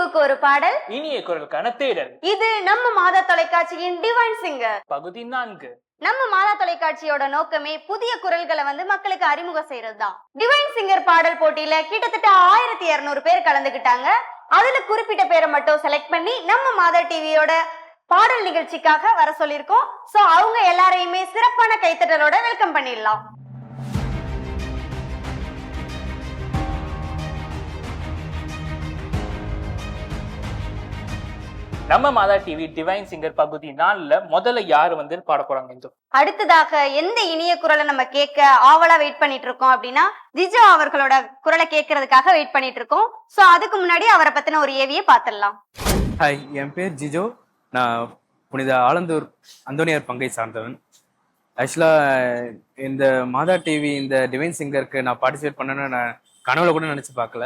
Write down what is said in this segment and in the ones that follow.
நினைவுக்கு ஒரு பாடல், இனிய குரலுக்கான தேடல். இது நம்ம மாதா தொலைக்காட்சியின் டிவைன் சிங்கர் பகுதி 4. நம்ம மாதா தொலைக்காட்சியோட நோக்கமே புதிய குரல்களை மக்களுக்கு அறிமுகம் செய்யறதுதான். டிவைன் சிங்கர் பாடல் போட்டியில கிட்டத்தட்ட 1200 பேர் கலந்துகிட்டாங்க. அதுல குறிப்பிட்ட பேரை மட்டும் செலக்ட் பண்ணி நம்ம மாதா டிவியோட பாடல் நிகழ்ச்சிக்காக வர சொல்லியிருக்கோம். சோ அவங்க எல்லாரையுமே சிறப்பான கைத்தட்டலோட வெல்கம் பண்ணிடலாம். நம்ம மாதா டிவி டிவைன் சிங்கர் பகுதி 4ல முதல்ல யாரு பாட போறாங்க? அடுத்ததாக எந்த இனிய குரலை நம்ம கேட்க ஆவலா வெயிட் பண்ணிட்டு இருக்கோம் அப்படின்னா, ஜிஜோ அவர்களோட குரலை கேட்கறதுக்காக வெயிட் பண்ணிட்டு இருக்கோம். சோ அதுக்கு முன்னாடி அவரை பத்தின ஒரு ஏவியை பார்த்துடலாம். ஹாய், என் பேர் ஜிஜோ. நான் புனித ஆலந்தூர் அந்தோனியார் பங்கை சார்ந்தவன். ஆக்சுவலாக இந்த மாதா டிவி இந்த டிவைன் சிங்கருக்கு நான் பார்ட்டிசிபேட் பண்ணேன்னு நான் கனவுல கூட நினச்சி பார்க்கல.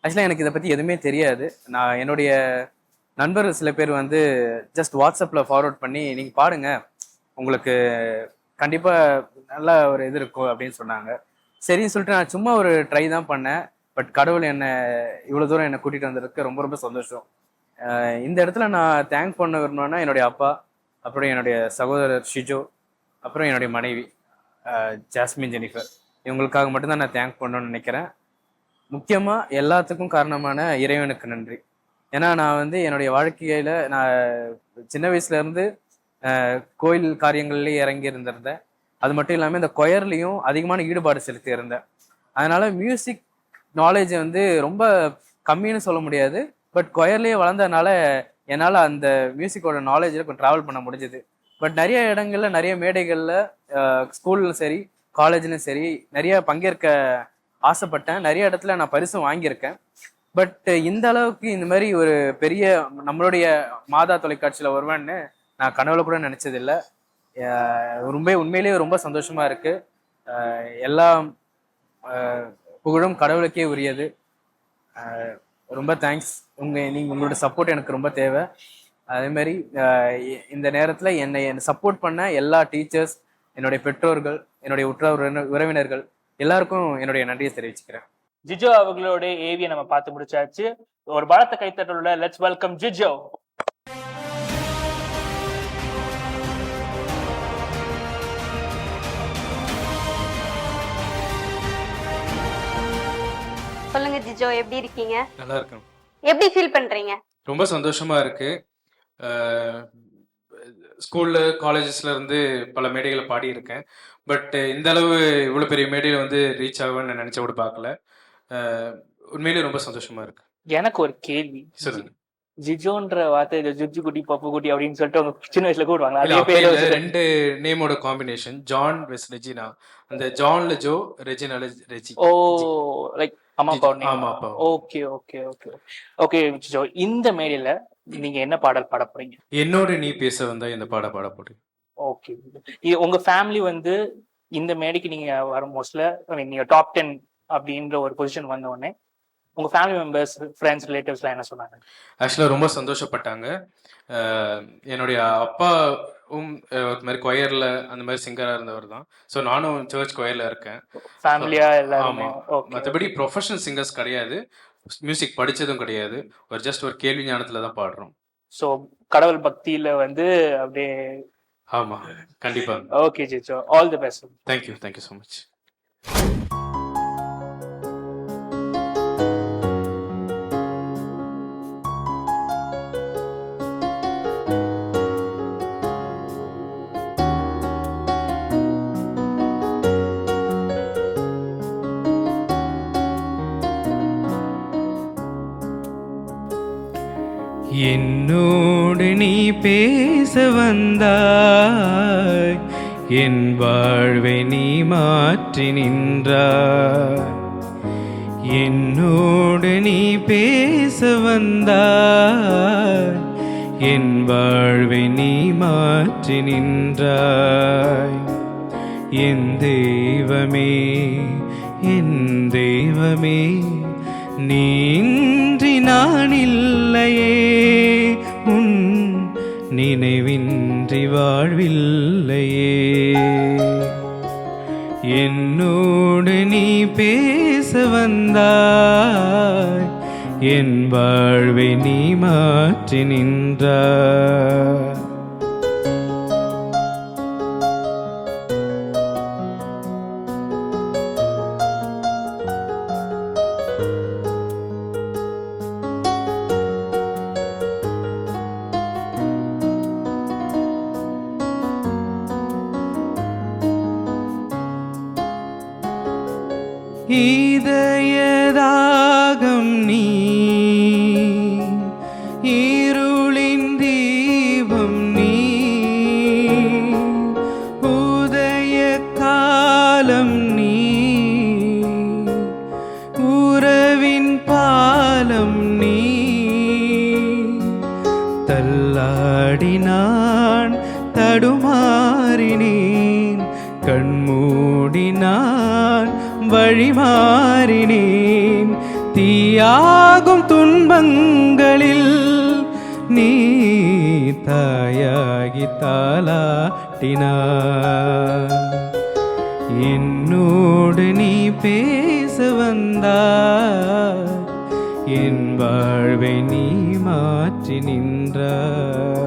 ஆக்சுவலாக எனக்கு இதை பற்றி எதுவுமே தெரியாது. நான் என்னுடைய நண்பர்கள் சில பேர் ஜஸ்ட் வாட்ஸ்அப்பில் ஃபார்வர்ட் பண்ணி நீங்கள் பாடுங்க, உங்களுக்கு கண்டிப்பாக நல்ல ஒரு இது இருக்கும் அப்படின்னு சொன்னாங்க. சரின்னு சொல்லிட்டு நான் சும்மா ஒரு ட்ரை தான் பண்ணேன். பட் கடவுள் என்னை இவ்வளோ தூரம் என்னை கூட்டிகிட்டு வந்ததுக்கு ரொம்ப ரொம்ப சந்தோஷம். இந்த இடத்துல நான் தேங்க் பண்ண விரும்பணும்னா என்னுடைய அப்பா, அப்புறம் என்னுடைய சகோதரர் ஷிஜோ, அப்புறம் என்னுடைய மனைவி ஜாஸ்மின் ஜெனிஃபர். இவங்களுக்காக மட்டும்தான் நான் தேங்க் பண்ணணும்னு நினைக்கிறேன். முக்கியமாக எல்லாத்துக்கும் காரணமான இறைவனுக்கு நன்றி. ஏன்னா நான் என்னுடைய வாழ்க்கையில் நான் சின்ன வயசுலேருந்து கோயில் காரியங்கள்லேயே இறங்கி இருந்திருந்தேன். அது மட்டும் இல்லாமல் இந்த கொயர்லேயும் அதிகமான ஈடுபாடு செலுத்தி இருந்தேன். அதனால் மியூசிக் நாலேஜ் ரொம்ப கம்மின்னு சொல்ல முடியாது. பட் கொயர்லேயே வளர்ந்ததுனால என்னால் அந்த மியூசிக்கோட நாலேஜில் கொஞ்சம் ட்ராவல் பண்ண முடிஞ்சுது. பட் நிறைய இடங்கள்ல நிறைய மேடைகளில் ஸ்கூல்லும் சரி காலேஜ்லையும் சரி நிறைய பங்கேற்க ஆசைப்பட்டேன். நிறைய இடத்துல நான் பரிசும் வாங்கியிருக்கேன். பட் இந்த அளவுக்கு இந்த மாதிரி ஒரு பெரிய நம்மளுடைய மாதா தொலைக்காட்சியில் வருவேன்னு நான் கனவுல கூட நினச்சதில்லை. உண்மையிலேயே ரொம்ப சந்தோஷமாக இருக்குது. எல்லா புகழும் கடவுளுக்கே உரியது. ரொம்ப தேங்க்ஸ். உங்களோட சப்போர்ட் எனக்கு ரொம்ப தேவை. அதே மாதிரி இந்த நேரத்தில் என்னை சப்போர்ட் பண்ண எல்லா டீச்சர்ஸ், என்னுடைய பெற்றோர்கள், என்னுடைய உற்றார் உறவினர்கள் எல்லாருக்கும் என்னுடைய நன்றியை தெரிவிச்சுக்கிறேன். ஜிஜோ அவங்களோட ஏவியை நம்ம பார்த்து முடிச்சாச்சு. ஒரு பலத்த கைத்தட்டலோட லெட்ஸ் வெல்கம் ஜிஜோ. சொல்லுங்க ஜிஜோ, எப்படி இருக்கீங்க? நல்லா இருக்கேன். எப்படி ஃபீல் பண்றீங்க? ரொம்ப சந்தோஷமா இருக்கு. ஸ்கூல்ல காலேஜஸ்ல இருந்து பல மேடைகளை பாடி இருக்கேன். பட் இந்த அளவு இவ்வளவு பெரிய மேடையில ரீச் ஆகும்னு நான் நினைச்ச கூட பார்க்கல. உண்மையிலேயே ரொம்ப சந்தோஷமா இருக்கு. எனக்கு ஒரு கேள்வி. சொல்லுங்க. ஜிஜோன்ற வார்த்தை ஜுஜு குட்டி பப்பு குட்டி அப்படின்னு சொல்லிட்டு அவங்க சின்ன வயசுல கூடுவாங்க. அதே பேரு ரெண்டு நேமோட காம்பினேஷன், ஜான் வெஸ் ரெஜினா. அந்த ஜான்ல ஜோ, ரெஜினால ரெஜி. ஓ, லைக் அம்மா அப்பா. ஆமா அப்பா. Okay okay okay okay Jijo, இந்த மேடையில நீங்க என்ன பாடல் பாட போறீங்க? என்னோட நீ பேச வந்தா இந்த பாட போறீங்க. ஓகே, இது உங்க ஃபேமிலி இந்த மேடைக்கு நீங்க வரும் மோஸ்ட்ல நீங்க டாப் 10 அப்படின்ற ஒரு பொசிஷன் வந்த உடனே உங்க ஃபேமிலி மெம்பர்ஸ், ஃப்ரெண்ட்ஸ், ரிலேட்டிவ்ஸ்லாம் என்ன சொன்னாங்க? ஆக்சுவலாக ரொம்ப சந்தோஷப்பட்டாங்க. என்னுடைய அப்பாவும் ஒரு மாதிரி கொயர்ல அந்த மாதிரி சிங்கராக இருந்தவர் தான். ஸோ நானும் சர்ச் கொயர்ல இருக்கேன். ஃபேமிலியா எல்லாரும்? மற்றபடி ப்ரொஃபஷனல் சிங்கர்ஸ் கிடையாது, மியூசிக் படித்ததும் கிடையாது. ஜஸ்ட் ஒரு கேள்வி ஞானத்தில் தான் பாடுறோம். ஸோ கடவுள் பக்தியில அப்படியே. ஆமா, கண்டிப்பா. Okay Jijo, all the best. Thank you so much. என்னோடு நீ பேச வந்தாய், என் வாழ்வை நீ மாற்றி நின்றாய். என்னோடு நீ பேச வந்தாய், என் வாழ்வை நீ மாற்றி நின்றாய். என் தெய்வமே, என் தெய்வமே, நீன்றி நான் இல்லையே, உன் நினைவின்றி வாழ்வில்லையே. என்னோடு நீ பேச வந்தாய், என் வாழ்வை நீ மாற்றி நின்றாய். இதயதாகம் நீ, இருளின் தீபம் நீ, உதய காலம் நீ, உறவின் பாலம் நீ. தள்ளாடினான் தடுமாறினேன், கண்மூடினான் வழிமாறினேன். தீயாகும் துன்பங்களில் நீ தாயாகி தாலாட்டினாய். என்னோடு நீ பேச வந்தாய், என் வாழ்வை நீ மாற்றி நின்றாய்.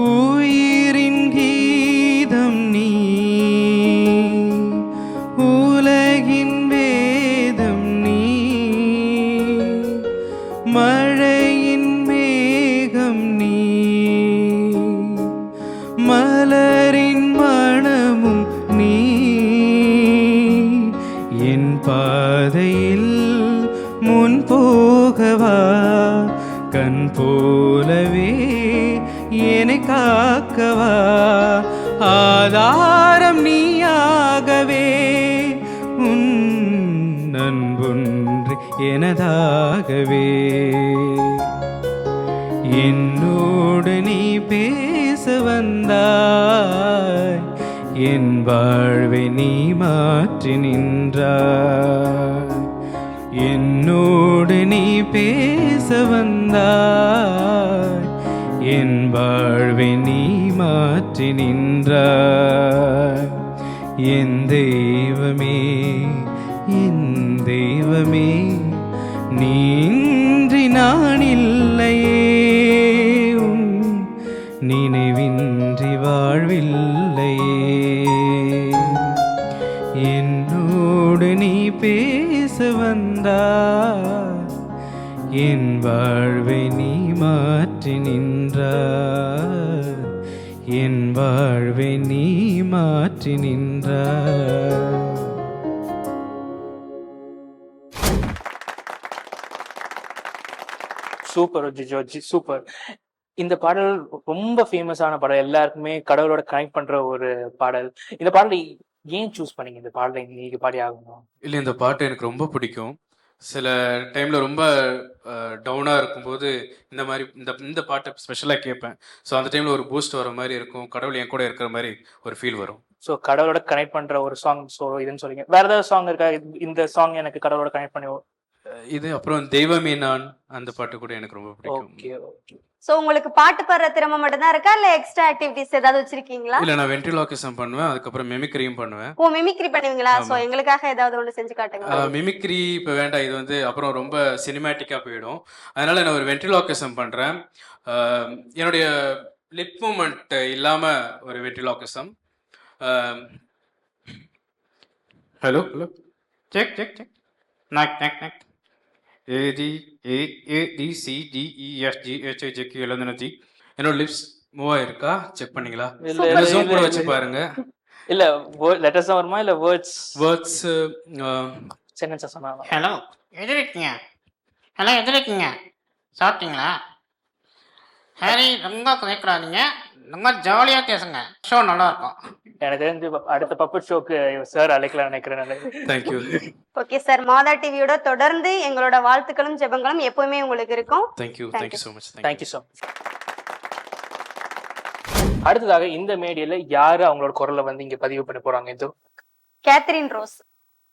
உயிரின் கீதம் நீ, உலகின் வேதம் நீ, மழையின் மேகம் நீ, மலரின் மணமும் நீ. என் பாதையில் முன் போகவா, கண் போலவே என்னை காக்கவா. ஆதாரம் நீயாகவே, உன் அன்பொன்று எனதாகவே. என்னோடு நீ பேச வந்தாய், என் வாழ்வை நீ மாற்றி நின்றாய். என்னோடு நீ பேச வந்தாய், என் வாழ்வை நீ மாற்றி நின்றாய். என் தெய்வமே, என் தெய்வமே, நீன்றி நான் இல்லையே, உன் நினைவின்றி வாழ்வில்லையே. என்னோடு நீ பேச வந்தாய், என் வாழ்வை நீ மாற்றி நின்றாய். என் வாழ்வை நீ மாற்றி நின்றாய். Super Jijo, super. இந்த பாடல் ரொம்ப ஃபேமஸான பாடல், எல்லாருக்குமே கடவுளோட கனெக்ட் பண்ற ஒரு பாடல். இந்த பாடலை ஏன் சூஸ் பண்ணீங்க? இந்த பாடலை நீங்க பாடி ஆகணும்? இல்லை, இந்த பாட்டு எனக்கு ரொம்ப பிடிக்கும். சில டைமில் ரொம்ப டவுனாக இருக்கும்போது இந்த மாதிரி இந்த பாட்டை ஸ்பெஷலாக கேட்பேன். ஸோ அந்த டைமில் ஒரு பூஸ்ட் வர மாதிரி இருக்கும், கடவுள் என் கூட இருக்கிற மாதிரி ஒரு ஃபீல் வரும். ஸோ கடவுளோட கனெக்ட் பண்ற ஒரு சாங். ஸோ இதுன்னு சொல்றீங்க. வேற ஏதாவது சாங் இருக்கா இந்த சாங் எனக்கு கடவுளோட கனெக்ட் பண்ணி? இது அப்புறம் தெய்வமே நான், அந்த பாட்டு கூட எனக்கு ரொம்ப பிடிக்கும். Okay okay. சோ உங்களுக்கு பாட்டு பாடுற திறமை மட்டும்தான் இருக்கா, இல்ல எக்ஸ்ட்ரா ஆக்டிவிட்டிஸ் ஏதாவது வச்சிருக்கீங்களா? இல்லை, நான் வென்ட்ரிலாக்கிசம் பண்ணுவேன், அதுக்கப்புறம் மெமிக்ரியும் பண்ணுவேன். ஓ, மிமிக்ரி பண்ணுவீங்களா? சோ எங்களுக்காக ஏதாவது ஒன்று செஞ்சு காட்டுங்க. மிமிக்ரி இப்போ வேண்டாம், இது வந்து அப்புறம் ரொம்ப சினிமேட்டிக்காக போயிடும். அதனால நான் ஒரு வென்ட்ரிலாக்கிசம் பண்ணுறேன். என்னுடைய லிப் மூமெண்ட் இல்லாமல் ஒரு ventriloquism. Hello hello, check check check, knock knock knock, ADCDEFGHIJK எழுதுனதி. என்னோட லிப்ஸ் மூவ் ஆயிருக்கா செக் பண்ணீங்களா? ஜூம் கூட வச்சு பாருங்க. இல்ல லெட்டர்ஸ் வருமா இல்ல வேர்ட்ஸ் சென்டென்ஸ் சொன்னா? ஹலோ, எதிர இருக்கீங்க? ஹலோ, எதிர இருக்கீங்க? சாப்பிட்டீங்களா? ஹரி, ரொம்ப குறைக்கிறாதீங்க, ரொம்ப ஜாலியாக பேசுங்க, ஷோ நல்லா இருக்கும். எனக்கு தெரிஞ்சு அடுத்த பப்பட் ஷோக்கு சார் அழைக்கலாம் நினைக்கிறேன். தேங்க்யூ. ஓகே சார், மாதா டிவியோட தொடர்ந்து எங்களோட வாழ்த்துக்களும் ஜெபங்களும் எப்பவுமே உங்களுக்கு இருக்கும். Thank you so much. Thank you so much. அடுத்ததாக இந்த மேடையில யாரு அவங்களோட குரலை வந்து இங்க பதிவு பண்ண போறாங்க? இதோ கேத்ரின் ரோஸ்.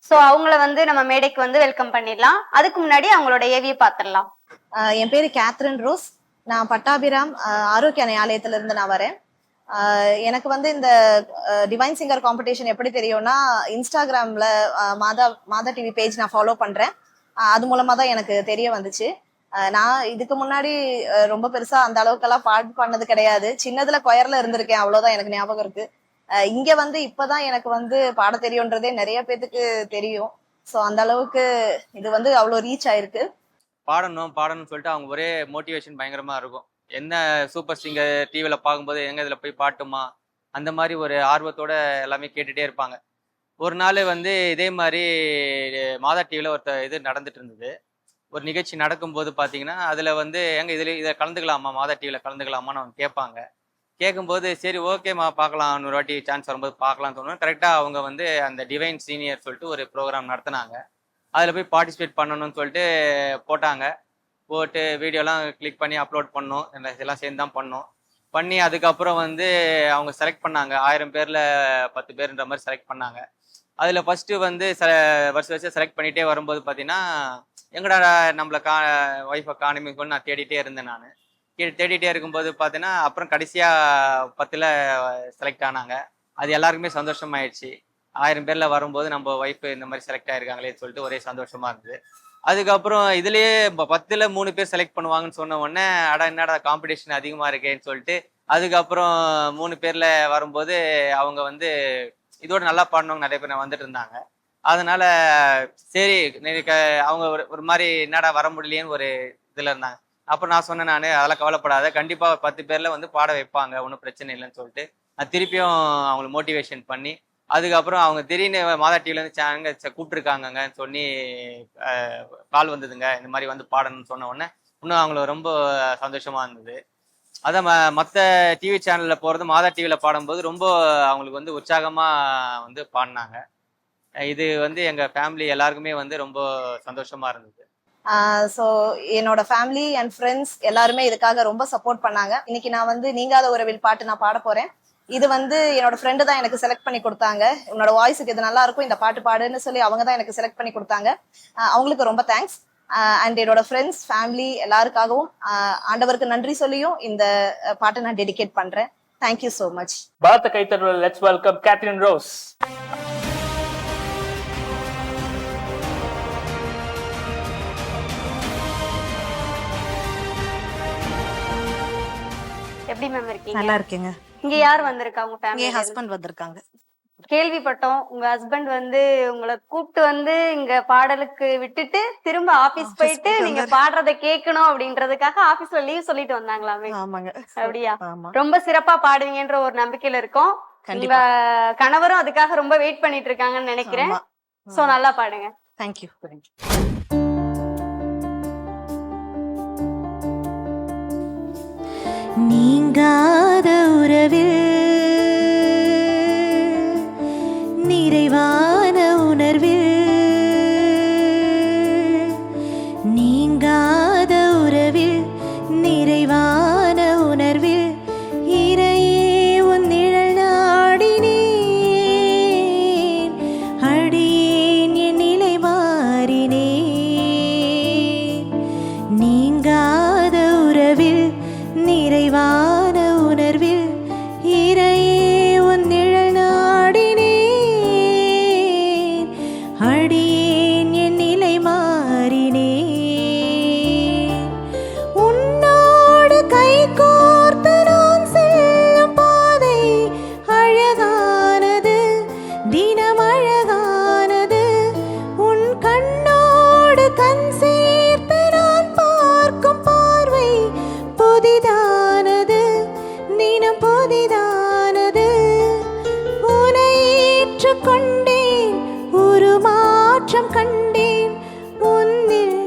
சோ அவங்கள வந்து நம்ம மேடைக்கு வந்து வெல்கம் பண்ணிடலாம். அதுக்கு முன்னாடி அவங்களோட ஏவியை பாத்திரலாம். என் பேரு கேத்ரின் ரோஸ். நான் பட்டாபிராம் ஆரோக்கிய ஆலயத்துல இருந்து நான் வரேன். எனக்கு வந்து இந்த டிவைன் சிங்கர் காம்படிஷன் எப்படி தெரியும்னா, இன்ஸ்டாகிராம்ல மாதா டிவி பேஜ் நான் ஃபாலோ பண்றேன். அது மூலமா தான் எனக்கு தெரிய வந்துச்சு. நான் இதுக்கு முன்னாடி ரொம்ப பெருசா அந்த அளவுக்கெல்லாம் பாட் பண்ணது கிடையாது. சின்னதுல கொயர்ல இருந்திருக்கேன், அவ்வளவுதான் எனக்கு ஞாபகம் இருக்கு. இங்க வந்து இப்பதான் எனக்கு வந்து பாட தெரியும்ன்றதே நிறைய பேத்துக்கு தெரியும். ஸோ அந்த அளவுக்கு இது வந்து அவ்வளோ ரீச் ஆயிருக்கு. பாடணும்னு சொல்லிட்டு அவங்க ஒரே மோட்டிவேஷன் பயங்கரமா இருக்கும். என்ன சூப்பர் சிங்கர் டிவியில் பார்க்கும்போது எங்க இதில் போய் பாட்டுமா அந்த மாதிரி ஒரு ஆர்வத்தோட எல்லாமே கேட்டுட்டே இருப்பாங்க. ஒரு நாள் வந்து இதே மாதிரி மாதா டிவியில் இது நடந்துட்டு இருந்தது. ஒரு நிகழ்ச்சி நடக்கும்போது பார்த்தீங்கன்னா அதில் வந்து இதை கலந்துக்கலாமா, மாதா டிவியில் கலந்துக்கலாமான்னு அவங்க கேட்பாங்க. கேட்கும்போது சரி ஓகேம்மா பார்க்கலாம், இன்னொரு வாட்டி சான்ஸ் வரும்போது பார்க்கலாம்னு தோணும். கரெக்டாக அவங்க வந்து அந்த டிவைன் சீனியர் சொல்லிட்டு ஒரு ப்ரோக்ராம் நடத்தினாங்க. அதில் போய் பார்ட்டிசிபேட் பண்ணணும்னு சொல்லிட்டு போட்டு வீடியோலாம் கிளிக் பண்ணி அப்லோட் பண்ணோம். இதெல்லாம் சேர்ந்து தான் பண்ணி அதுக்கப்புறம் வந்து அவங்க செலக்ட் பண்ணாங்க. 1000 பேரில் 10 பேருன்ற மாதிரி செலக்ட் பண்ணாங்க. அதில் ஃபஸ்ட்டு வந்து வருஷம் செலக்ட் பண்ணிகிட்டே வரும்போது பார்த்தீங்கன்னா எங்கடா நம்மளை ஒய்ஃபை காணுமே கொண்டு நான் தேடிட்டே இருந்தேன். நான் தேடிட்டே இருக்கும்போது பார்த்தீங்கன்னா அப்புறம் கடைசியாக 10ல் செலக்ட் ஆனாங்க. அது எல்லாருக்குமே சந்தோஷமாயிடுச்சு. 1000 பேரில் வரும்போது நம்ம ஒய்ஃபு இந்த மாதிரி செலக்ட் ஆகிருக்காங்களே சொல்லிட்டு ஒரே சந்தோஷமாக இருந்தது. அதுக்கப்புறம் இதுலேயே 10ல் 3 பேர் செலக்ட் பண்ணுவாங்கன்னு சொன்ன உடனே என்னடா காம்படிஷன் அதிகமாக இருக்கேன்னு சொல்லிட்டு அதுக்கப்புறம் 3 பேரில் வரும்போது அவங்க வந்து இதோட நல்லா பாடணுங்க நிறைய பேர் வந்துட்டு இருந்தாங்க. அதனால சரி அவங்க ஒரு மாதிரி என்னடா வர முடியலையேன்னு ஒரு இதில் இருந்தாங்க. அப்புறம் நான் சொன்னேன், நான் அதெல்லாம் கவலைப்படாத, கண்டிப்பாக 10 பேரில் வந்து பாட வைப்பாங்க, ஒன்றும் பிரச்சனை இல்லைன்னு சொல்லிட்டு நான் திருப்பியும் அவங்களை மோட்டிவேஷன் பண்ணி அதுக்கப்புறம் அவங்க திடீர்னு மாதா டிவிலேருந்து சேனங்க கூப்பிட்டுருக்காங்கன்னு சொல்லி கால் வந்ததுங்க, இந்த மாதிரி வந்து பாடணும்னு சொன்ன உடனே இன்னும் அவங்களுக்கு ரொம்ப சந்தோஷமா இருந்தது. அதான் மற்ற டிவி சேனலில் போகிறது மாதா டிவியில் பாடும்போது ரொம்ப அவங்களுக்கு வந்து உற்சாகமாக வந்து பாடினாங்க. இது வந்து எங்கள் ஃபேமிலி எல்லாருக்குமே வந்து ரொம்ப சந்தோஷமா இருந்தது. ஸோ என்னோட ஃபேமிலி அண்ட் ஃப்ரெண்ட்ஸ் எல்லாருமே இதுக்காக ரொம்ப சப்போர்ட் பண்ணாங்க. இன்னைக்கு நான் வந்து நீங்காத உறவில் பாட்டு நான் பாட போறேன். இது வந்து என்னோட ஃப்ரெண்டு தான் எனக்கு செலக்ட் பண்ணி கொடுத்தாங்க. உன்னோட வாய்ஸுக்கு இது நல்லா இருக்கும், இந்த பாட்டு பாடுன்னு சொல்லி அவங்க தான் எனக்கு செலக்ட் பண்ணி கொடுத்தாங்க. அவங்களுக்கு ரொம்ப தேங்க்ஸ். அண்ட் என்னோட ஃப்ரெண்ட்ஸ் ஃபேமிலி எல்லாருக்காகவும் ஆண்டவருக்கு நன்றி சொல்லியும் இந்த பாட்டை நான் டெடிகேட் பண்றேன். Thank you so much. பாரத கைத்தறல், லெட்ஸ் வெல்கம் கேத்ரின் ரோஸ். எப்படி மேம் இருக்கீங்க? நல்லா இருக்கேங்க. இங்க யார் வந்திருக்கா உங்க ஃபேமிலி? என் ஹஸ்பண்ட் வந்திருக்காங்க. கேள்விப்பட்டோம் உங்க ஹஸ்பண்ட் வந்து உங்களை கூப்பிட்டு வந்து இங்க பாடலுக்கு விட்டுட்டு திரும்ப ஆபீஸ் போயிட்டு நீங்க பாடுறத கேட்கணும் அப்படின்றதுக்காக ஆபீஸ்ல லீவ் சொல்லிட்டு வந்தாங்களாமே. ஆமாங்க. அப்படியா? ஆமா. ரொம்ப சிறப்பா பாடுவீங்கன்ற ஒரு நம்பிக்கையில இருக்கோம். உங்க கணவரும் அதுக்காக ரொம்ப வெயிட் பண்ணிட்டு இருக்காங்கன்னு நினைக்கிறேன். சோ நல்லா பாடுங்க. தேங்க்யூ. நீங்காத உறவில் நிறைவான உணர்வில், நீங்காத உறவில் நிறைவான உணர்வில் இறையே உன் நிழல் நாடினேன், அடியேன் என் நிலை மாறினேன். நீங்காத உறவில் நிறைவான உணர்வில் இறையே உன் நிழல் நாடினேன், அடியேன் என் நிலை மாறினேன். உன்னோடு கை கோர்த்து நான் செல்லும் பாதை அழகானது, தினம் அழகானது. உன் கண்ணோடு கண் சேர்த்து நான் பார்க்கும் பார்வை புதிதானது, தினம் புதிதானது. உன்னை ஏற்றுக்கொண்டேன், ஒரு மாற்றம் கண்டேன், உன்னில்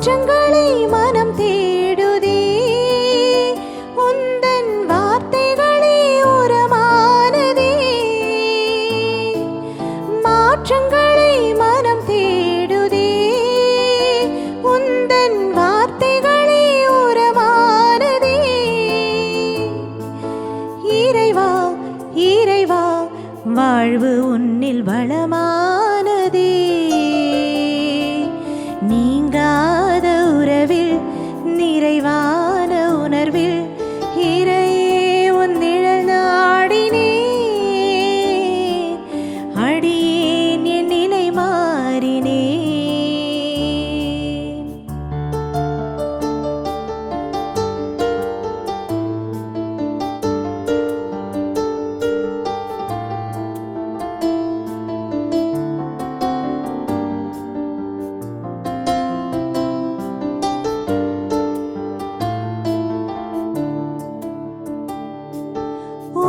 மாற்றங்களை மனம் தேடுதே உந்தன் வார்த்தைகளே உரமானதே மாற்றங்களை மனம் தேடுதே உந்தன் வார்த்தைகளே உரமானதே இறைவா இறைவா வாழ்வு உன்னில் வளமானதே நீங்காத உறவில் நிறைவான உணர்வில் இறையே உன் நிழல் நாடினே அடியேன் என் நிலை மாறினே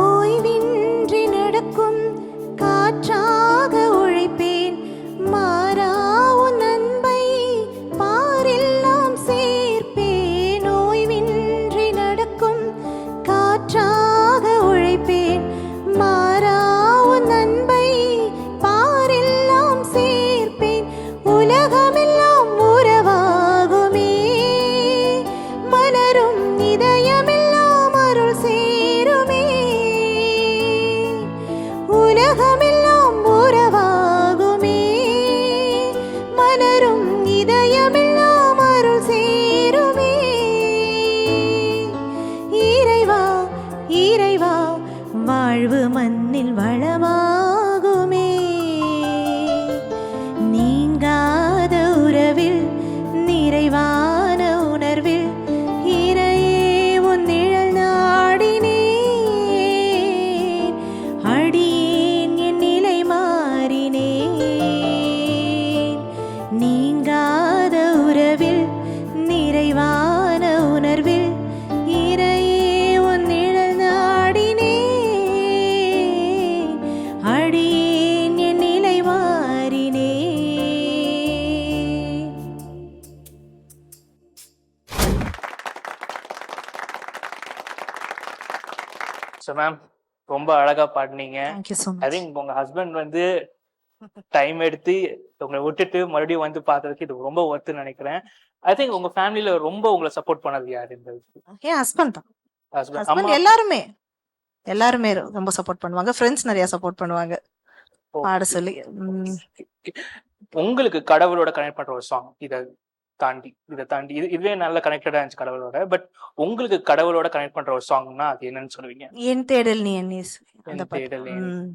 ஓய்வின்றி நடக்கும் காற்றாக உழைப்பேன் மாறா உன் அன்பை பாரெல்லாம் சேர்ப்பேன் ஓய்வின்றி நடக்கும் காற்றாக உழைப்பேன் மாறா உன் அன்பை பாரெல்லாம் சேர்ப்பேன் உலகமெல்லாம் உறவாகுமே மலரும் இதயமெல்லாம் அருள் சேருமே உலகமெல்லாம் உறவாகுமே மலரும் இதயமெல்லாம் அருள் சேருமே இறைவா இறைவா வாழ்வு மண்ணில் வளமாகுமே நீங்காத உறவில் நிறைவான உணர்வில் இறையே உன் நிழல் நாடினேன் அடியேன் என் நிலை மாறினேன் நீங்காத உறவில் நிறைவான உணர்வில் இறையே உன் நிழல் நாடினேன் அடியேன் என் நிலை மாறினேன் ஸோ மேம் ரொம்ப அழகா பாடினீங்க. Thank you so I much. Think உங்க ஹஸ்பண்ட் வந்து டைம் எடுத்து உங்களை விட்டுட்டு மறுபடியும் வந்து பார்த்ததுக்கு இது ரொம்ப ஒர்த்துன்னு நினைக்கிறேன். ஐ திங்க் உங்க ஃபேமிலியில ரொம்ப உங்களை சப்போர்ட் பண்ணது யார் இந்த என் ஹஸ்பண்ட் தான். ஹஸ்பண்ட்? ஹஸ்பண்ட் அம்மா எல்லாருமே எல்லாருமே ரொம்ப சப்போர்ட் பண்ணுவாங்க. ஃப்ரெண்ட்ஸ் நிறைய சப்போர்ட் பண்ணுவாங்க ஓ, பாட சொல்லி. உங்களுக்கு கடவுளோட கனெக்ட் பண்ற ஒரு சாங் இதை தாண்டி இதுவே நல்ல கனெக்டடா இருந்துச்சு கடவுளோட. பட் உங்களுக்கு கடவுளோட கனெக்ட் பண்ற ஒரு சாங்னா அது என்னன்னு சொல்லுவீங்க? என் தேடல் நீ என்னேஸ் அந்த என் பாட்டு. தேடல் ம்.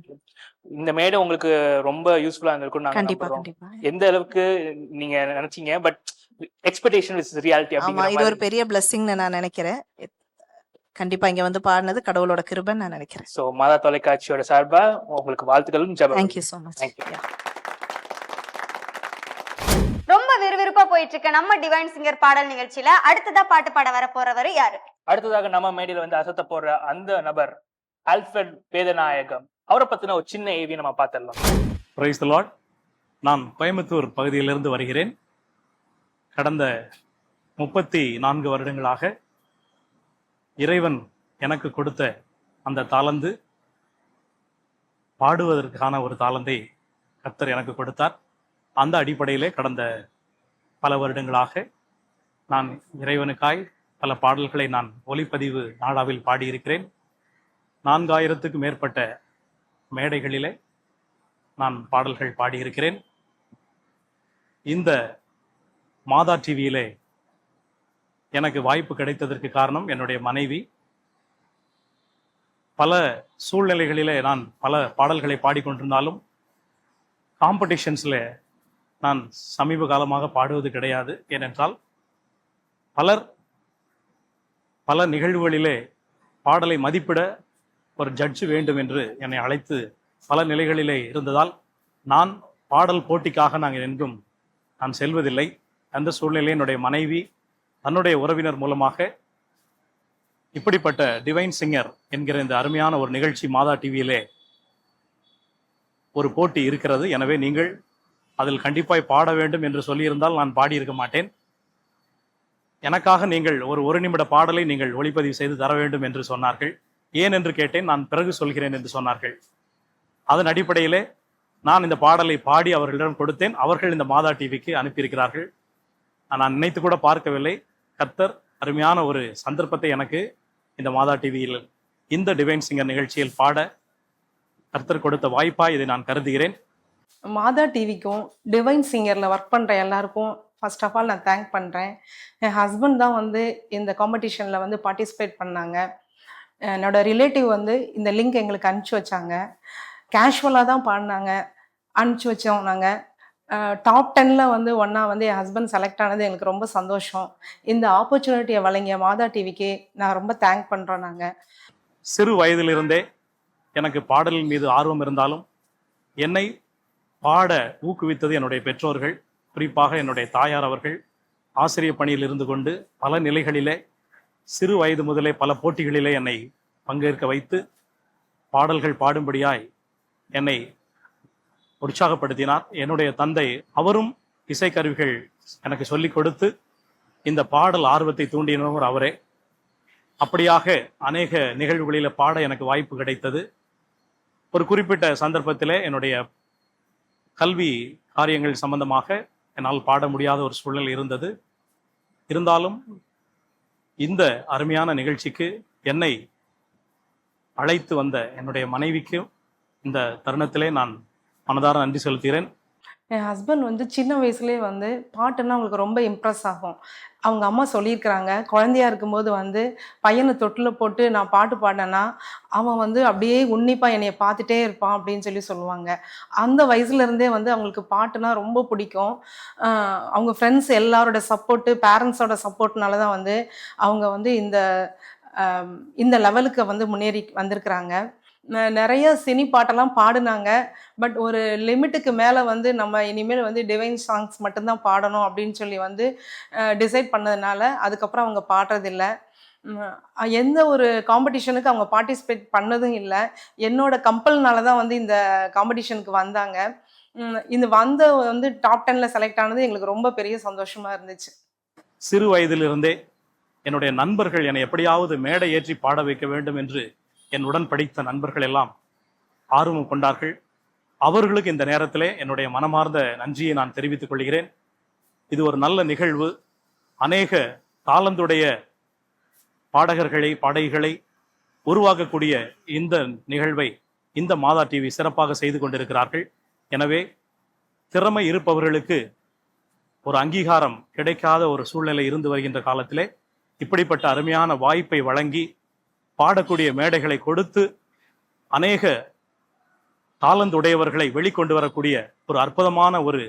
இந்த மேடை உங்களுக்கு ரொம்ப யூஸ்ஃபுல்லா இருந்திருக்கும் நாங்க கண்டிப்பா நம்புறோம். கண்டிப்பா. எந்த அளவுக்கு நீங்க நினைச்சீங்க, பட் எக்ஸ்பெக்டேஷன் இஸ் ரியாலிட்டி ஆமா அப்படிங்கிற இது ஒரு மாதிரி. பெரிய பிளெஸிங்னு நான் நினைக்கிறேன். கண்டிப்பா இங்க வந்து பாடினது கடவுளோட கிருபைன்னு நான் நினைக்கிறேன். ஸோ மாதா தொலைக்காட்சியோட சார்பா உங்களுக்கு வாழ்த்துக்களும் ஜெபம். Thank you so much. தேங்க்யூ. ரொம்ப விறுவிறுப்பா போயிட்டு இருக்க நம்ம டிவைன் சிங்கர் பாடல் நிகழ்ச்சியில அடுத்ததா பாட்டு பாட வர போறவரு யாரு? அடுத்ததாக நம்ம மேடையில வந்து அசத்த போற அந்த நபர் ஆல்ஃபிரட் வேதநாயகம். அவரை பத்தின ஒரு சின்ன ஏவி நம்ம பார்த்துடலாம். Praise the Lord. நான் கோயம்புத்தூர் பகுதியிலிருந்து வருகிறேன். கடந்த 34 வருடங்களாக இறைவன் எனக்கு கொடுத்த அந்த தாளந்து, பாடுவதற்கான ஒரு தாளந்தை கர்த்தர் எனக்கு கொடுத்தார். அந்த அடிப்படையிலே கடந்த பல வருடங்களாக நான் இறைவனுக்காய் பல பாடல்களை நான் ஒலிப்பதிவு நாடாவில் பாடியிருக்கிறேன். 4000க்கும் மேற்பட்ட மேடைகளிலே நான் பாடல்கள் பாடியிருக்கிறேன். இந்த மாதா டிவியிலே எனக்கு வாய்ப்பு கிடைத்ததற்கு காரணம் என்னுடைய மனைவி. பல சூழ்நிலைகளிலே நான் பல பாடல்களை பாடிக்கொண்டிருந்தாலும் காம்படிஷன்ஸில் நான் சமீப காலமாக பாடுவது கிடையாது. ஏனென்றால் பல நிகழ்வுகளிலே பாடலை மதிப்பிட ஒரு ஜட்ஜு வேண்டும் என்று என்னை அழைத்து பல நிலைகளிலே இருந்ததால் நான் பாடல் போட்டிக்காக எங்கும் நான் செல்வதில்லை. அந்த சூழ்நிலையில் என்னுடைய மனைவி தன்னுடைய உறவினர் மூலமாக இப்படிப்பட்ட டிவைன் சிங்கர் என்கிற இந்த அருமையான ஒரு நிகழ்ச்சி மாதா டிவியிலே ஒரு போட்டி இருக்கிறது, எனவே நீங்கள் அதில் கண்டிப்பாய் பாட வேண்டும் என்று சொல்லியிருந்தால் நான் பாடியிருக்க மாட்டேன். எனக்காக நீங்கள் ஒரு நிமிட பாடலை நீங்கள் ஒளிப்பதிவு செய்து தர வேண்டும் என்று சொன்னார்கள். ஏன் என்று கேட்டேன். நான் பிறகு சொல்கிறேன் என்று சொன்னார்கள். அதன் அடிப்படையிலே நான் இந்த பாடலை பாடி அவர்களிடம் கொடுத்தேன். அவர்கள் இந்த மாதா டிவிக்கு அனுப்பியிருக்கிறார்கள். நான் நினைத்து கூட பார்க்கவில்லை. கர்த்தர் அருமையான ஒரு சந்தர்ப்பத்தை எனக்கு இந்த மாதா டிவியில் இந்த டிவைன் சிங்கர் நிகழ்ச்சியில் பாட கர்த்தர் கொடுத்த வாய்ப்பா இதை நான் கருதுகிறேன். மாதா டிவிக்கும் டிவைன் சிங்கரில் ஒர்க் பண்ணுற எல்லாருக்கும் ஃபர்ஸ்ட் ஆஃப் ஆல் நான் தேங்க் பண்ணுறேன். என் ஹஸ்பண்ட் தான் வந்து இந்த காம்படிஷனில் வந்து பார்ட்டிசிபேட் பண்ணாங்க. என்னோட ரிலேட்டிவ் வந்து இந்த லிங்க் எங்களுக்கு அனுப்பிச்சி வச்சாங்க. கேஷுவலாக தான் பாடினாங்க. அனுப்பிச்சி வச்சோம். நாங்கள் டாப் 10ல் வந்து ஒன்றா வந்து என் ஹஸ்பண்ட் செலக்ட் ஆனது எங்களுக்கு ரொம்ப சந்தோஷம். இந்த ஆப்பர்ச்சுனிட்டியை வழங்கிய மாதா டிவிக்கு நான் ரொம்ப தேங்க் பண்ணுறோம். நாங்கள் சிறு வயதிலிருந்தே எனக்கு பாடலின் மீது ஆர்வம் இருந்தாலும் என்னை பாட ஊக்குவித்தது என்னுடைய பெற்றோர்கள், குறிப்பாக என்னுடைய தாயார் அவர்கள். ஆசிரியர் பணியில் இருந்து கொண்டு பல நிலைகளிலே சிறு வயது முதலே பல போட்டிகளிலே என்னை பங்கேற்க வைத்து பாடல்கள் பாடும்படியாய் என்னை உற்சாகப்படுத்தினார். என்னுடைய தந்தை அவரும் இசைக்கருவிகள் எனக்கு சொல்லிக் கொடுத்து இந்த பாடல் ஆர்வத்தை தூண்டினவர் அவரே. அப்படியாக அநேக நிகழ்வுகளில் பாட எனக்கு வாய்ப்பு கிடைத்தது. ஒரு குறிப்பிட்ட சந்தர்ப்பத்திலே என்னுடைய கல்வி காரியங்கள் சம்பந்தமாக என்னால் பாட முடியாத ஒரு சூழ்நிலை இருந்தது. இருந்தாலும் இந்த அருமையான நிகழ்ச்சிக்கு என்னை அழைத்து வந்த என்னுடைய மனைவிக்கு இந்த தருணத்திலே நான் மனதார நன்றி செலுத்துகிறேன். என் ஹஸ்பண்ட் வந்து சின்ன வயசுலேயே வந்து பாட்டுன்னா அவங்களுக்கு ரொம்ப இம்ப்ரெஸ் ஆகும். அவங்க அம்மா சொல்லியிருக்கிறாங்க, குழந்தையா இருக்கும்போது வந்து பையனை தொட்டில் போட்டு நான் பாட்டு பாடினேன்னா அவன் வந்து அப்படியே உன்னிப்பாக என்னைய பார்த்துட்டே இருப்பான் அப்படின்னு சொல்லுவாங்க. அந்த வயசுலேருந்தே வந்து அவங்களுக்கு பாட்டுனா ரொம்ப பிடிக்கும். அவங்க ஃப்ரெண்ட்ஸ் எல்லாரோட சப்போர்ட்டு, பேரண்ட்ஸோட சப்போர்ட்னால தான் வந்து அவங்க வந்து இந்த லெவலுக்கு வந்து முன்னேறி வந்திருக்கிறாங்க. நிறைய சினி பாட்டெல்லாம் பாடினாங்க. பட் ஒரு லிமிட்டுக்கு மேலே வந்து நம்ம இனிமேல் வந்து டிவைன் சாங்ஸ் மட்டும்தான் பாடணும் அப்படின்னு சொல்லி வந்து டிசைட் பண்ணதுனால அதுக்கப்புறம் அவங்க பாடுறதில்ல. எந்த ஒரு காம்படிஷனுக்கு அவங்க பார்ட்டிசிபேட் பண்ணதும் இல்லை. என்னோட கம்பல்னால தான் வந்து இந்த காம்படிஷனுக்கு வந்தாங்க. இந்த வந்து டாப் 10ல் செலக்ட் ஆனது எங்களுக்கு ரொம்ப பெரிய சந்தோஷமா இருந்துச்சு. சிறு வயதிலிருந்தே என்னுடைய நண்பர்கள் என்னை எப்படியாவது மேடை ஏற்றி பாட வைக்க வேண்டும் என்று என் உடன் படித்த நண்பர்கள் எல்லாம் ஆர்வம் கொண்டார்கள். அவர்களுக்கு இந்த நேரத்திலே என்னுடைய மனமார்ந்த நன்றியை நான் தெரிவித்துக் கொள்கிறேன். இது ஒரு நல்ல நிகழ்வு. அநேக தாளந்துடைய பாடகர்களை, பாடகிகளை உருவாக்கக்கூடிய இந்த நிகழ்வை இந்த மாதா டிவி சிறப்பாக செய்து கொண்டிருக்கிறார்கள். எனவே திறமை இருப்பவர்களுக்கு ஒரு அங்கீகாரம் கிடைக்காத ஒரு சூழ்நிலை இருந்து வருகின்ற காலத்திலே இப்படிப்பட்ட அருமையான வாய்ப்பை வழங்கி பாடக்கூடிய மேடைகளை கொடுத்து அநேக தாளந்துடையவர்களை வெளிக்கொண்டு வரக்கூடிய ஒரு அற்புதமான ஒரு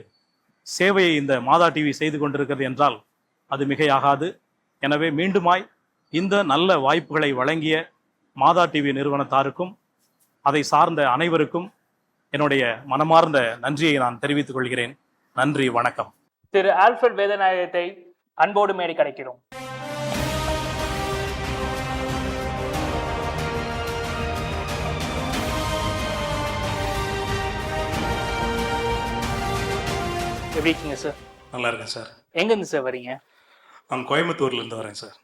சேவையை இந்த மாதா டிவி செய்து கொண்டிருக்கிறது என்றால் அது மிகையாகாது. எனவே மீண்டுமாய் இந்த நல்ல வாய்ப்புகளை வழங்கிய மாதா டிவி நிறுவனத்தாருக்கும் அதை சார்ந்த அனைவருக்கும் என்னுடைய மனமார்ந்த நன்றியை நான் தெரிவித்துக் கொள்கிறேன். நன்றி, வணக்கம். திரு ஆல்ஃபிரட் வேதநாயகத்தை அன்போடு மேடை கிடைக்கிறோம். எப்படி இருக்கீங்க சார்? நல்லா இருக்கேன் சார். எங்கேருந்து சார் வரீங்க? நான் கோயம்புத்தூர்லேருந்து வரேன் சார்.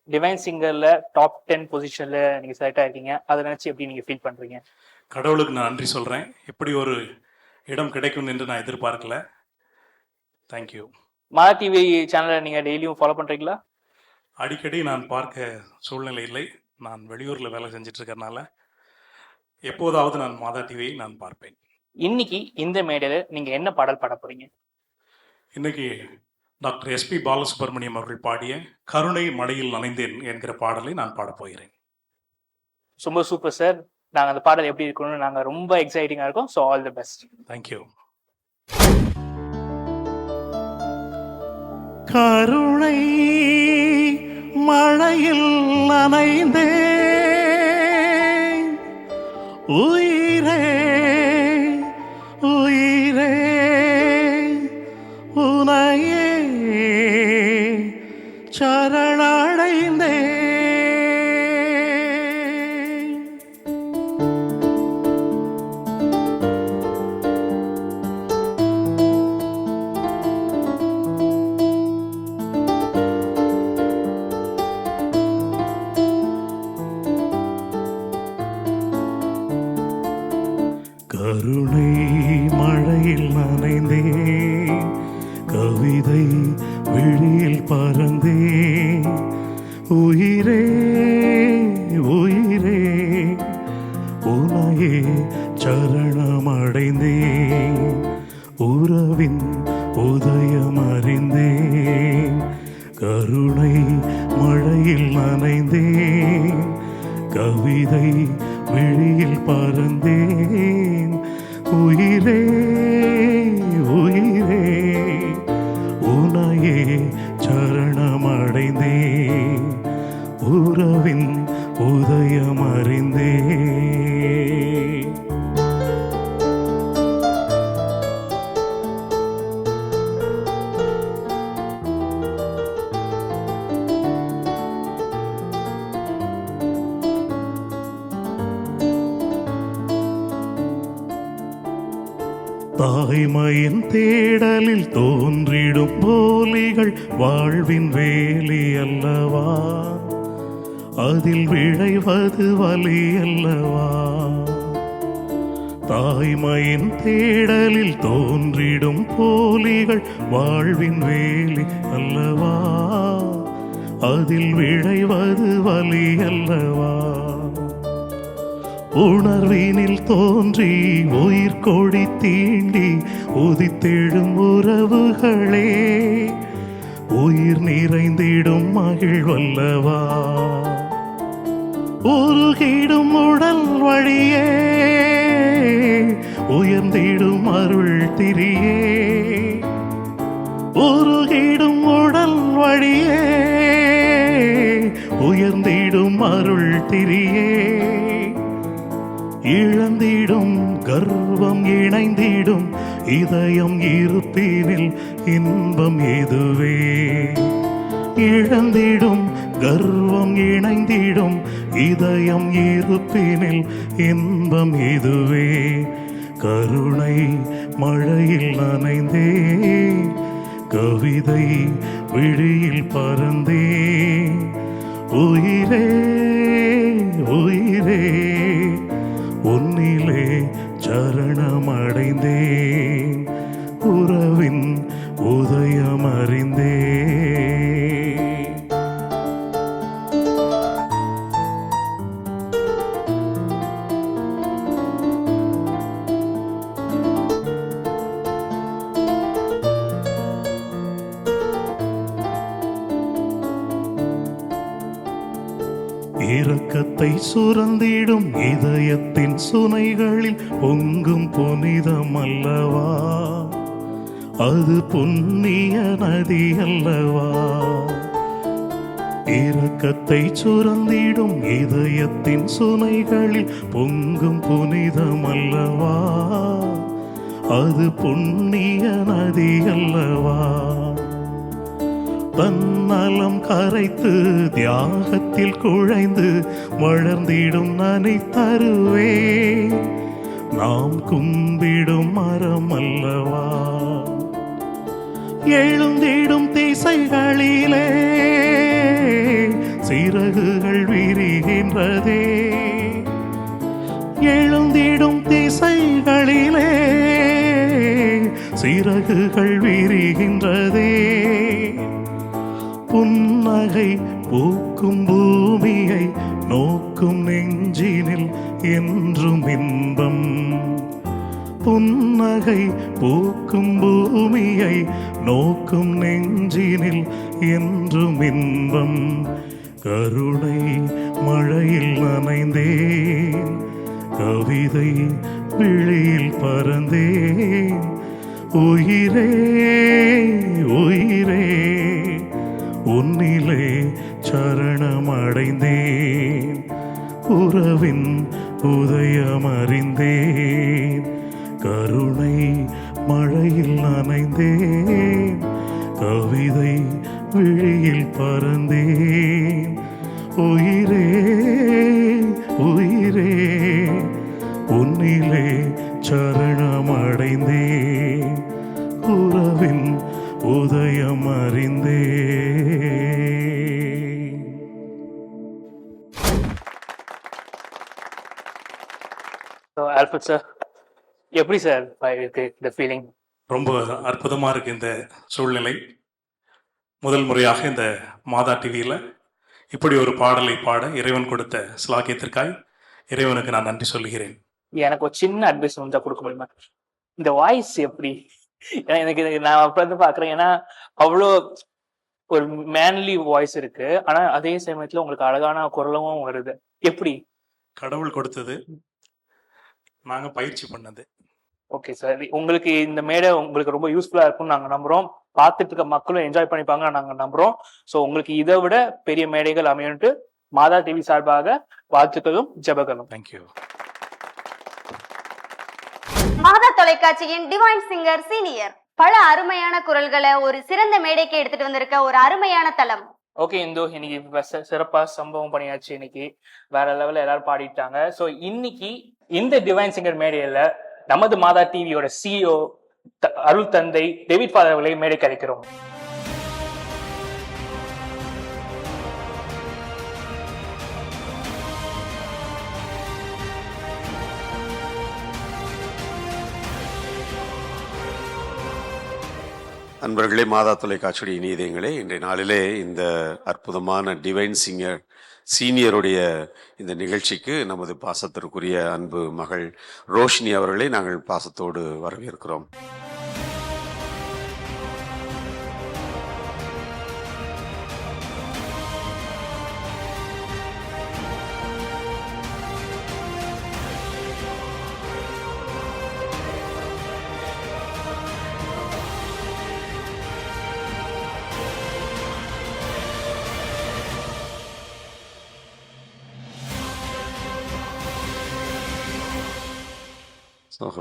டிவைன் சிங்கரில் டாப் 10 பொசிஷனில் நீங்கள் செலக்ட் ஆகிருக்கீங்க. அதை நினச்சி எப்படி நீங்கள் ஃபீல் பண்ணுறீங்க? கடவுளுக்கு நான் நன்றி சொல்கிறேன். இப்படி ஒரு இடம் கிடைக்கும் என்று நான் எதிர்பார்க்கல. தேங்க்யூ. மாதா டிவி சேனலை நீங்கள் டெய்லியும் ஃபாலோ பண்ணுறீங்களா? அடிக்கடி நான் பார்க்க சூழ்நிலை இல்லை. நான் வெளியூரில் வேலை செஞ்சுட்டு இருக்கறனால எப்போதாவது நான் மாதா டிவியை நான் பார்ப்பேன். இன்னைக்கு இந்த மேடையில் நீங்கள் என்ன பாடல் பாட போகிறீங்க? இன்னைக்கு டாக்டர் எஸ்பி பாலசுப்ரமணியம் அவர்கள் பாடிய கருணை மழையில் நனைந்தேன் என்கிற பாடலை நான் பாடப் போகிறேன். ரொம்ப சூப்பர் சார். நாங்கள் அந்த பாடல் எப்படி இருக்கணும்னு நாங்கள் ரொம்ப எக்ஸைட்டிங்காக இருக்கோம். So all the best. Thank you. கருணை மழையில் நனைந்தேன் உயிரே உயிரே உனையே சரணடைந்தேன். கருணை மழையில் நனைந்தேன், கவிதை விழியில் பறந்தேன். உயிரே உயிரே உனையே சரணமடைந்தேன், உறவின் உதயம் அறிந்தேன். கருணை மழையில் நனைந்தேன், கவிதை விழியில் பறந்தேன். உயிரே உயிரே உனையே சரணமடைந்தேன், உறவின் உதயம் அறிந்தேன். தாய்மையின் தேடலில் தோன்றிடும் போலிகள் வாழ்வின் வேலி அல்லவா, அதில் விளைவது வலி அல்லவா. தாய்மையின் தேடலில் தோன்றிடும் போலிகள் வாழ்வின் வேலி அல்லவா, அதில் விளைவது வலி அல்லவா. உணர்வினில் தோன்றி உயிர் கொடி தீண்டி உதித்தெழும் உறவுகளே, உயிர் நிறைந்திடும் மகிழ்வல்லவா. உருகிடும் உடல் வழியே உயர்ந்திடும் அருள் திரியே, உருகிடும் உடல் வழியே உயர்ந்திடும் அருள் திரியே. இழந்திடும் கர்வம் இணைந்திடும் இதயம் இருப்பினில் இன்பம் எதுவே. இழந்திடும் கர்வம் இணைந்திடும் இதயம் இருப்பினில் இன்பம் எதுவே. கருணை மழையில் நனைந்தேன், கவிதை விழியில் பறந்தேன். உயிரே உயிரே உன்னிலே சரணமடைந்தேன், உறவின் உதயம் அறிந்தேன். இரக்கத்தை சுரந்திடும் இதயத்தின் சுனைகளில் பொங்கும் புனிதம் அல்லவா, அது புண்ணிய நதி அல்லவா. இரக்கத்தை சுரந்திடும் இதயத்தின் சுனைகளில் பொங்கும் புனிதம் அல்லவா, அது புண்ணிய நதி அல்லவா. தன்னலம் கரைத்து தியாகத்தில் குழைந்து வளர்ந்திடும் நனை தருவே, நாம் கும்பிடும் மரம் அல்லவா. எழுந்திடும் திசைகளிலே சிறகுகள் விரிகின்றதே, எழுந்திடும் திசைகளிலே சிறகுகள் விரிகின்றதே. புன்னகை பூக்கும் பூமியை நோக்கும் நெஞ்சினில் என்றும் இன்பம். புன்னகை பூக்கும் பூமியை நோக்கும் நெஞ்சினில் என்றும் இன்பம். கருணை மழையில் நனைந்தேன், கவிதை விழியில் பறந்தேன். உயிரே உயிரே உன்னிலே சரணமடைந்தேன், உறவின் உதயம் அறிந்தேன். கருணை மழையில் நனைந்தேன், கவிதை விழியில் பறந்தேன். உயிரே உயிரே உன்னிலே சரணமடைந்தேன், உறவின் உதயம் அறிந்தேன். So, Alfred sir, எப்படி சார் இருக்கு இந்த ஃபீலிங்? ரொம்ப அற்புதமாக இருக்குது இந்த சூழ்நிலை. முதல் முறையாக இந்த மாதா டிவியில் இப்படி ஒரு பாடலை பாட இறைவன் கொடுத்த ஸ்லாக்கியத்திற்காய் இறைவனுக்கு நான் நன்றி சொல்கிறேன். எனக்கு ஒரு சின்ன அட்வைஸ் வந்து கொடுக்க முடியுமா? இந்த வாய்ஸ் எப்படி? ஏன்னா எனக்கு நான் அப்ப இருந்து பாக்குறேன். ஏன்னா அவ்வளோ ஒரு மேன்லி வாய்ஸ் இருக்கு, ஆனா அதே சமயத்துல உங்களுக்கு அழகான குரலும் வருது. எப்படி? கடவுள் கொடுத்தது, நாங்கள் பயிற்சி பண்ணது. ஓகே சார், உங்களுக்கு இந்த மேடை உங்களுக்கு ரொம்ப யூஸ்ஃபுல்லா இருக்கும்னு நாங்க நம்புறோம். பார்த்துட்டு இருக்க மக்களும் என்ஜாய் பண்ணிப்பாங்க நாங்க நம்புறோம். ஸோ உங்களுக்கு இதை விட பெரிய மேடைகள் அமையன்ட்டு மாதா டிவி சார்பாக வாழ்த்துக்களும் ஜெபங்களும். தேங்க்யூ. மாதா தொலைக்காட்சியின் டிவைன் சிங்கர் சீனியர் பல அருமையான குரல்களை ஒரு சிறந்த மேடைக்கு எடுத்துட்டு வந்திருக்க ஒரு அருமையான தளம். ஓகே இந்தோ, இன்னைக்கு சிறப்பா சம்பவம் பண்ணியாச்சு. இன்னைக்கு வேற லெவல்ல எல்லாரும் பாடிட்டாங்க. ஸோ இன்னைக்கு இந்த டிவைன் சிங்கர் மேடையில நமது மாதா டிவியோட சிஇஓ அருள் தந்தை டேவிட் ஃபாதர் அவர்களை மேடைக்கு அழைக்கிறோம். அன்பர்களே, மாதா தொலைக்காட்சியுடைய இனியதயங்களே, இன்றைய நாளிலே இந்த அற்புதமான டிவைன் சிங்கர் சீனியருடைய இந்த நிகழ்ச்சிக்கு நமது பாசத்திற்குரிய அன்பு மகள் ரோஷினி அவர்களை நாங்கள் பாசத்தோடு வரவேற்கிறோம்.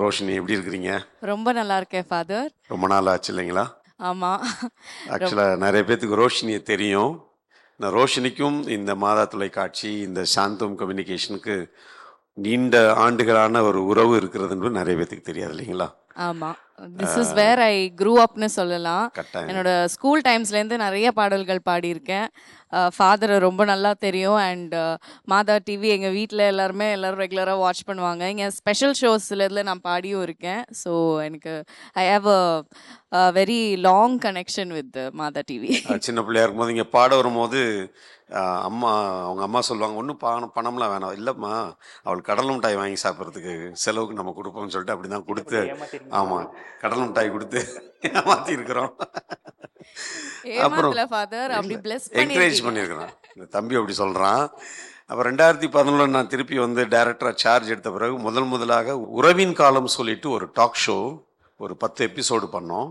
ரோஷினி எப்படி இருக்கிறீங்க? ரொம்ப நல்லா இருக்கேன் ஃபாதர். ரொம்ப நாள் ஆச்சு இல்லைங்களா? ஆமாம். ஆக்சுவலாக நிறைய பேர்த்துக்கு ரோஷினியை தெரியும். நான் ரோஷினிக்கும் இந்த மாதா தொலைக்காட்சி, இந்த சாந்தம் கம்யூனிகேஷனுக்கு நீண்ட ஆண்டுகளான ஒரு உறவு இருக்கிறதுன்னு நிறைய பேர்த்துக்கு தெரியாது இல்லைங்களா? ஆமாம், this is where I grew அப்னு சொல்லலாம். என்னோட ஸ்கூல் டைம்ஸ்லேருந்து நிறைய பாடல்கள் பாடியிருக்கேன். ஃபாதரை ரொம்ப நல்லா தெரியும். அண்ட் மாதா டிவி எங்கள் வீட்டில் எல்லோரும் ரெகுலராக வாட்ச் பண்ணுவாங்க. இங்கே ஸ்பெஷல் ஷோஸில் நான் பாடியும் இருக்கேன். ஸோ எனக்கு I have a very long connection with Mata TV. சின்ன பிள்ளையா இருக்கும்போது இங்கே பாட வரும்போது அவங்க அம்மா சொல்லுவாங்க, ஒன்றும் பணம்லாம் வேணாம், இல்லைம்மா அவள் கடல் மிட்டாய் வாங்கி சாப்பிட்றதுக்கு செலவுக்கு நம்ம கொடுப்போம்னு சொல்லிட்டு அப்படி தான் கொடுத்து, ஆமாம் கடல் மிட்டாய் கொடுத்து ஏமாற்றி இருக்கிறோம். அப்புறம் என்கரேஜ் பண்ணியிருக்கிறோம். இந்த தம்பி அப்படி சொல்கிறான். அப்புறம் 2011 நான் திருப்பி வந்து டைரக்டராக சார்ஜ் எடுத்த பிறகு முதலாக உறவின் காலம் சொல்லிட்டு ஒரு டாக் ஷோ ஒரு 10 எபிசோடு பண்ணோம்.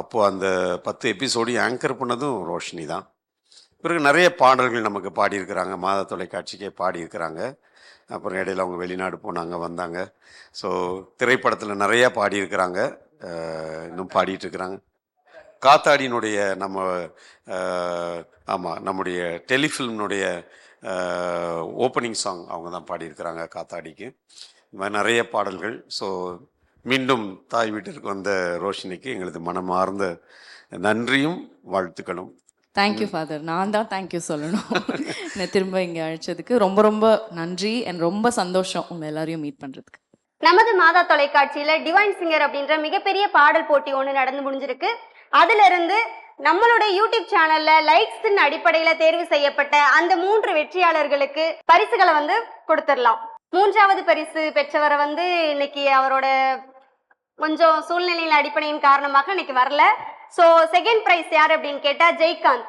அப்போது அந்த 10 எபிசோடு ஆங்கர் பண்ணதும் ரோஷினி தான். பிறகு நிறைய பாடல்கள் நமக்கு பாடியிருக்கிறாங்க, மாதா தொலைக்காட்சிக்கே பாடியிருக்கிறாங்க. அப்புறம் இடையில அவங்க வெளிநாடு போனாங்க, வந்தாங்க. ஸோ திரைப்படத்தில் நிறையா பாடியிருக்கிறாங்க, இன்னும் பாடிட்டு இருக்கிறாங்க. காத்தாடியினுடைய நம்முடைய டெலிஃபில்ம்னுடைய ஓப்பனிங் சாங் அவங்க தான் பாடியிருக்கிறாங்க காத்தாடிக்கு. இந்த மாதிரி நிறைய பாடல்கள். ஸோ மீண்டும் தாய் வீட்டிற்கு வந்த ரோஷினிக்கு எங்களது மனமார்ந்த நன்றியும் வாழ்த்துக்களும். Thank you father. நான் தான் தேங்க்யூ சொல்லணும். என்னை திரும்ப இங்கே அழைச்சதுக்கு ரொம்ப ரொம்ப நன்றி. அண்ட் ரொம்ப சந்தோஷம் உங்கள் எல்லாரையும் மீட் பண்ணுறதுக்கு. நமது மாதா தொலைக்காட்சியில டிவைன் சிங்கர் அப்படின்ற மிகப்பெரிய பாடல் போட்டி ஒன்று நடந்து முடிஞ்சிருக்கு. அதுல இருந்து நம்மளுடைய யூடியூப் சேனல்ல லைக்ஸின் அடிப்படையில தேர்வு செய்யப்பட்ட அந்த 3 வெற்றியாளர்களுக்கு பரிசுகளை வந்து கொடுத்துடலாம். 3வது பரிசு பெற்றவரை வந்து இன்னைக்கு அவரோட கொஞ்சம் சூழ்நிலையின் அடிப்படையின் காரணமாக இன்னைக்கு வரல. சோ செகண்ட் பிரைஸ் யார் அப்படின்னு கேட்டா ஜெய்காந்த்.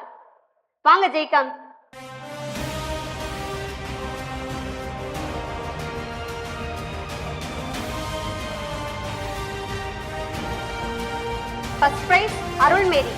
வாங்க ஜெய்காந்த். First prize Arulmary.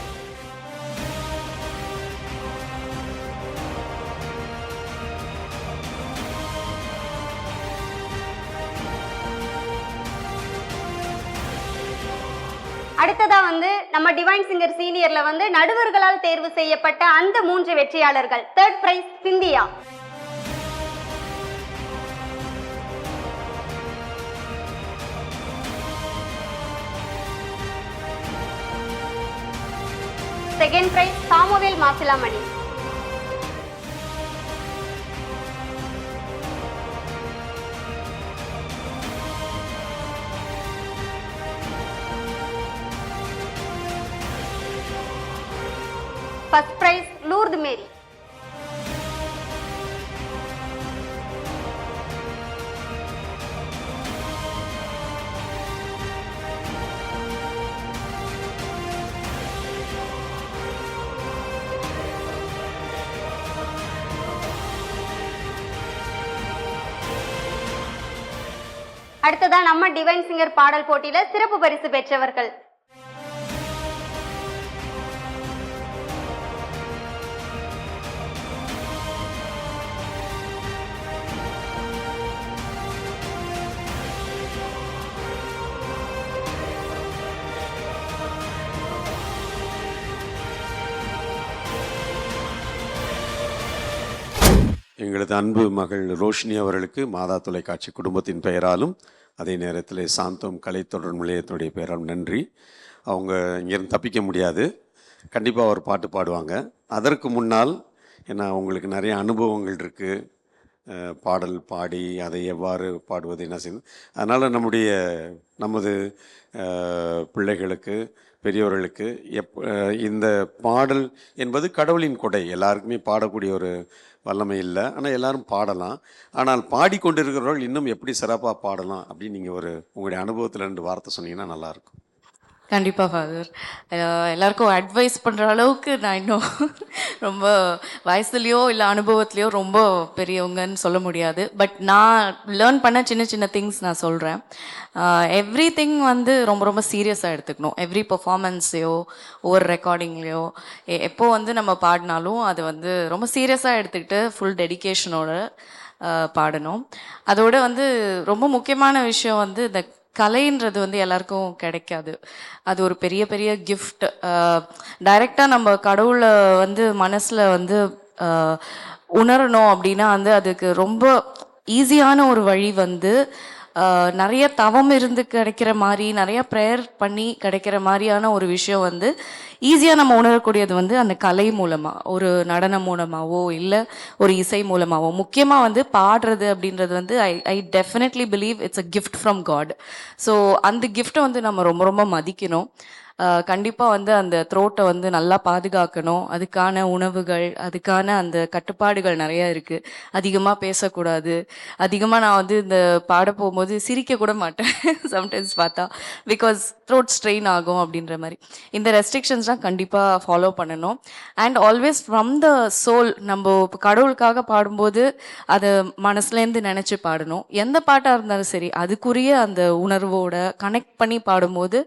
அடுத்ததா வந்து நம்ம டிவைன் சிங்கர் சீனியர்ல வந்து நடுவர்களால் தேர்வு செய்யப்பட்ட அந்த 3 வெற்றியாளர்கள். Third prize Cynthia. Second prize Samuel Masilamani. First prize Lourdu Mary. அடுத்ததா நம்ம டிவைன் சிங்கர் பாடல் போட்டியில சிறப்பு பரிசு பெற்றவர்கள். எங்களது அன்பு மகள் ரோஷினி அவர்களுக்கு மாதா தொலைக்காட்சி குடும்பத்தின் பெயராலும் அதே நேரத்தில் சாந்தோம் கலை தொடர் நிலையத்துடைய பெயராலும் நன்றி. அவங்க இங்கேருந்து தப்பிக்க முடியாது, கண்டிப்பாக ஒரு பாட்டு பாடுவாங்க. அதற்கு முன்னால் ஏன்னா அவங்களுக்கு நிறைய அனுபவங்கள் இருக்குது, பாடல் பாடி அதை எவ்வாறு பாடுவது என்ன செய்யணும். அதனால் நமது பிள்ளைகளுக்கு பெரியவர்களுக்கு இந்த பாடல் என்பது கடவுளின் கொடை. எல்லாருக்குமே பாடக்கூடிய ஒரு வல்லமை இல்லை, ஆனால் எல்லாரும் பாடலாம். ஆனால் பாடிக்கொண்டிருக்கிறவர்கள் இன்னும் எப்படி சிறப்பாக பாடலாம் அப்படின்னு நீங்கள் உங்களுடைய அனுபவத்தில் 2 வார்த்தை சொன்னீங்கன்னா நல்லாயிருக்கும். கண்டிப்பாக ஃபாதர். எல்லாருக்கும் அட்வைஸ் பண்ணுற அளவுக்கு நான் இன்னும் ரொம்ப வயசுலேயோ இல்லை அனுபவத்துலேயோ ரொம்ப பெரியவங்கன்னு சொல்ல முடியாது. பட் நான் லேர்ன் பண்ண சின்ன சின்ன திங்ஸ் நான் சொல்கிறேன். எவ்ரி திங் வந்து ரொம்ப ரொம்ப சீரியஸாக எடுத்துக்கணும். எவ்ரி பர்ஃபார்மன்ஸையோ ஒவ்வொரு ரெக்கார்டிங்லேயோ எப்போ வந்து நம்ம பாடினாலும் அது வந்து ரொம்ப சீரியஸாக எடுத்துக்கிட்டு ஃபுல் டெடிக்கேஷனோட பாடணும். அதோட வந்து ரொம்ப முக்கியமான விஷயம் வந்து இந்த கலைன்றது வந்து எல்லாருக்கும் கிடைக்காது. அது ஒரு பெரிய பெரிய கிஃப்ட். டைரெக்டாக நம்ம கடவுளை வந்து மனசில் வந்து உணரணும் அப்படின்னா வந்து அதுக்கு ரொம்ப ஈஸியான ஒரு வழி வந்து நிறைய தவம் இருந்து கிடைக்கிற மாதிரி, நிறைய ப்ரேயர் பண்ணி கிடைக்கிற மாதிரியான ஒரு விஷயம் வந்து ஈஸியாக நம்ம உணரக்கூடியது வந்து அந்த கலை மூலமாக, ஒரு நடனம் மூலமாகவோ இல்லை ஒரு இசை மூலமாகவோ. முக்கியமாக வந்து பாடுறது அப்படின்றது வந்து I definitely believe it's a gift from God. So அந்த கிஃப்ட்டை வந்து நம்ம ரொம்ப ரொம்ப மதிக்கணும். கண்டிப்பாக வந்து அந்த த்ரோட்டை வந்து நல்லா பாதுகாக்கணும். அதுக்கான உணவுகள், அதுக்கான அந்த கட்டுப்பாடுகள் நிறையா இருக்குது. அதிகமாக பேசக்கூடாது. அதிகமாக நான் வந்து இந்த பாட போகும்போது சிரிக்க கூட மாட்டேன் சம்டைம்ஸ் பார்த்தா, பிகாஸ் த்ரோட் ஸ்ட்ரெயின் ஆகும் அப்படின்ற மாதிரி. இந்த ரெஸ்ட்ரிக்ஷன்ஸ்லாம் கண்டிப்பாக ஃபாலோ பண்ணணும். And always from the soul. நம்ம இப்போ கடவுளுக்காக பாடும்போது அதை மனசுலேருந்து நினச்சி பாடணும். எந்த பாட்டாக இருந்தாலும் சரி அதுக்குரிய அந்த உணர்வோட கனெக்ட் பண்ணி பாடும்போது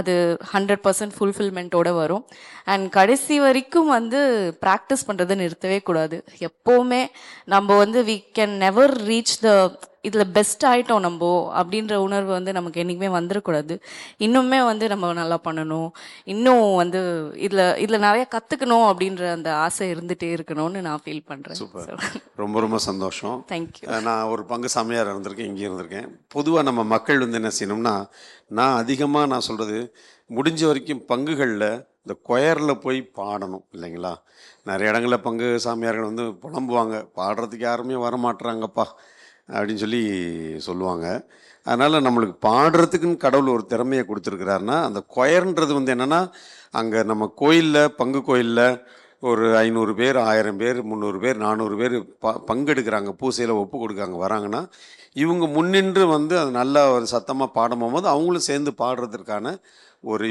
அது 100% ஃபுல்ஃபில்மெண்ட்டோட வரும். அண்ட் கடைசி வரைக்கும் வந்து ப்ராக்டிஸ் பண்ணுறதை நிறுத்தவே கூடாது. எப்போவுமே நம்ம வந்து வி கேன் நெவர் ரீச் இதில் பெஸ்ட் ஆகிட்டோம் நம்ம அப்படின்ற உணர்வு வந்து நமக்கு என்றைக்குமே வந்துடக்கூடாது. இன்னுமே வந்து நம்ம நல்லா பண்ணணும், இன்னும் வந்து இதில் நிறைய கற்றுக்கணும் அப்படின்ற அந்த ஆசை இருந்துகிட்டே இருக்கணும்னு நான் ஃபீல் பண்ணுறேன். சூப்பர், ரொம்ப ரொம்ப சந்தோஷம். தேங்க்யூ. நான் ஒரு பங்கு சாமியார் இருந்திருக்கேன், இங்கே இருந்திருக்கேன். பொதுவாக நம்ம மக்கள் வந்து என்ன செய்யணும்னா, நான் அதிகமாக நான் சொல்கிறது முடிஞ்ச வரைக்கும் பங்குகளில் இந்த கொயரில் போய் பாடணும் இல்லைங்களா. நிறைய இடங்களில் பங்கு சாமியார்கள் வந்து புலம்புவாங்க, பாடுறதுக்கு யாருமே வரமாட்டுறாங்கப்பா அப்படின்னு சொல்லி சொல்லுவாங்க. அதனால் நம்மளுக்கு பாடுறதுக்குன்னு கடவுள் ஒரு திறமையை கொடுத்துருக்கிறாருன்னா, அந்த கொயர்ன்றது வந்து என்னென்னா, அங்கே நம்ம கோயிலில் பங்கு கோயிலில் ஒரு 500 பேர் 1000 பேர் 300 பேர் 400 பேர் பங்கெடுக்கிறாங்க, பூசையில் ஒப்பு கொடுக்காங்க வராங்கன்னா, இவங்க முன்னின்று வந்து அது நல்லா ஒரு சத்தமாக பாடும் போது அவங்களும் சேர்ந்து பாடுறதுக்கான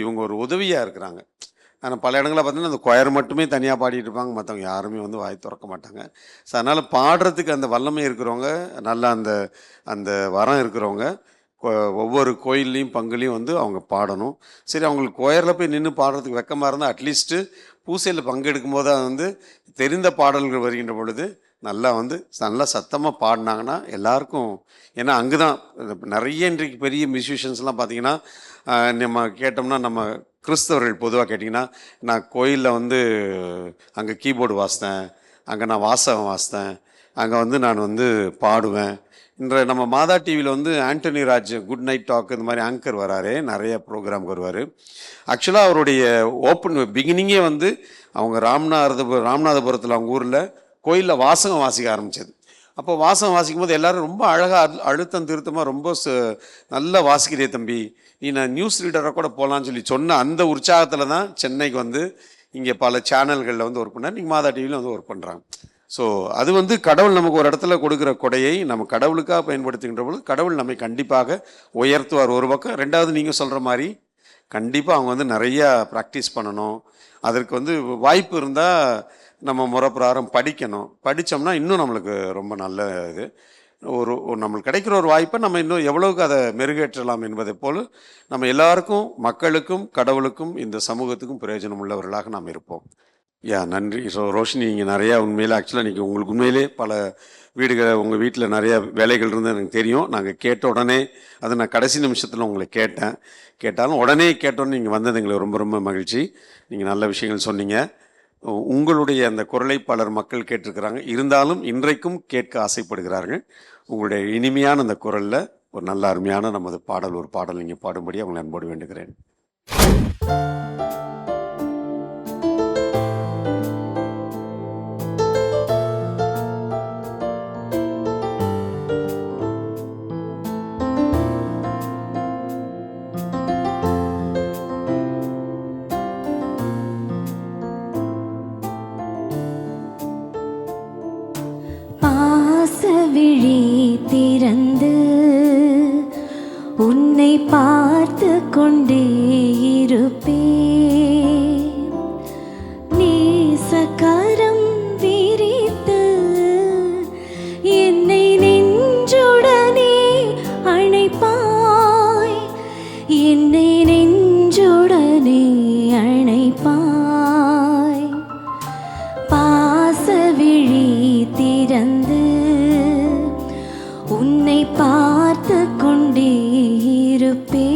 இவங்க ஒரு உதவியாக இருக்கிறாங்க. ஆனால் பல இடங்களில் பார்த்தீங்கன்னா அந்த கொயர் மட்டுமே தனியாக பாடிட்டு இருப்பாங்க, மற்றவங்க யாருமே வந்து வாய் திறக்க மாட்டாங்க. ஸோ அதனால் பாடுறதுக்கு அந்த வல்லமை இருக்கிறவங்க, நல்லா அந்த வரம் இருக்கிறவங்க ஒவ்வொரு கோயில்லையும் பங்குலையும் வந்து அவங்க பாடணும். சரி, அவங்களுக்கு கொயரில் போய் நின்று பாடுறதுக்கு வெக்கமாக இருந்தால் அட்லீஸ்ட்டு பூசையில் பங்கெடுக்கும் போது வந்து தெரிந்த பாடல்கள் வருகின்ற பொழுது நல்லா சத்தமாக பாடினாங்கன்னா எல்லாருக்கும். ஏன்னா அங்கே தான் நிறைய இன்றைக்கு பெரிய மியூசிஷியன்ஸ்லாம் பார்த்திங்கன்னா, நம்ம கேட்டோம்னா, நம்ம கிறிஸ்தவர்கள் பொதுவாக கேட்டிங்கன்னா, நான் கோயிலில் வந்து அங்கே கீபோர்டு வாசித்தேன், அங்கே நான் வாசகம் வாசித்தேன், அங்கே வந்து நான் வந்து பாடுவேன். நம்ம மாதா டிவியில் வந்து Antony Raj good night talk இந்த மாதிரி ஆங்கர் வராரு, நிறைய ப்ரோக்ராம் வருவார். ஆக்சுவலாக அவருடைய பிகினிங்கே வந்து அவங்க ராமநாதபுரத்தில் அவங்க ஊரில் கோயிலில் வாசகம் வாசிக்க ஆரம்பித்தது. அப்போ வாசகம் வாசிக்கும் போது எல்லோரும் ரொம்ப அழகாக அழுத்தம் திருத்தமாக ரொம்ப நல்லா வாசிக்கிறே தம்பி, நீ நான் நியூஸ் ரீடராக கூட போகலான்னு சொல்லி சொன்ன அந்த உற்சாகத்தில் தான் சென்னைக்கு வந்து இங்கே பல சேனல்களில் வந்து ஒர்க் பண்ணார், நீங்கள் மாதா டிவியில் வந்து ஒர்க் பண்ணுறாங்க. ஸோ அது வந்து கடவுள் நமக்கு ஒரு இடத்துல கொடுக்குற கொடையை நம்ம கடவுளுக்காக பயன்படுத்துகின்ற பொழுது கடவுள் நம்மை கண்டிப்பாக உயர்த்துவார் ஒரு பக்கம். ரெண்டாவது நீங்கள் சொல்கிற மாதிரி கண்டிப்பாக அவங்க வந்து நிறையா ப்ராக்டிஸ் பண்ணணும். அதற்கு வந்து வாய்ப்பு இருந்தால் நம்ம முறை பிரகாரம் படிக்கணும். படித்தோம்னா இன்னும் நம்மளுக்கு ரொம்ப நல்ல இது. நம்மளுக்கு கிடைக்கிற ஒரு வாய்ப்பை நம்ம இன்னும் எவ்வளவுக்கு அதை மெருகேற்றலாம் என்பதை போல் நம்ம எல்லாருக்கும், மக்களுக்கும், கடவுளுக்கும், இந்த சமூகத்துக்கும் பிரயோஜனம் உள்ளவர்களாக நாம் இருப்போம். நன்றி. ஸோ ரோஷினி, நீங்கள் நிறையா உண்மையிலே ஆக்சுவலாக நீங்கள் உங்களுக்கு உண்மையிலே பல வீடுகளை, உங்கள் வீட்டில் நிறையா வேலைகள் இருந்து எனக்கு தெரியும். நாங்கள் கேட்ட உடனே, அதை நான் கடைசி நிமிஷத்தில் உங்களை கேட்டாலும் உடனே கேட்டோன்னு நீங்கள் வந்தது எங்களுக்கு ரொம்ப ரொம்ப மகிழ்ச்சி. நீங்கள் நல்ல விஷயங்கள் சொன்னீங்க. உங்களுடைய அந்த குரலை பலர் மக்கள் கேட்டிருக்கிறாங்க, இருந்தாலும் இன்றைக்கும் கேட்க ஆசைப்படுகிறார்கள். உங்களுடைய இனிமையான அந்த குரலில் ஒரு நல்ல அருமையான நமது ஒரு பாடல் நீங்கள் பாடும்படி அவங்களை அன்போடு வேண்டுகிறேன். விழி திறந்து உன்னை பார்த்து கொண்டே இருப்பேன். நேசக்கரம் விரித்து என்னை நெஞ்சுடனே அணைப்பாய், என்னை நெஞ்சுடனே அணைப்பாய். பாசவிழி திறந்து உன்னை பார்த்து கொண்டே இருப்பேன்.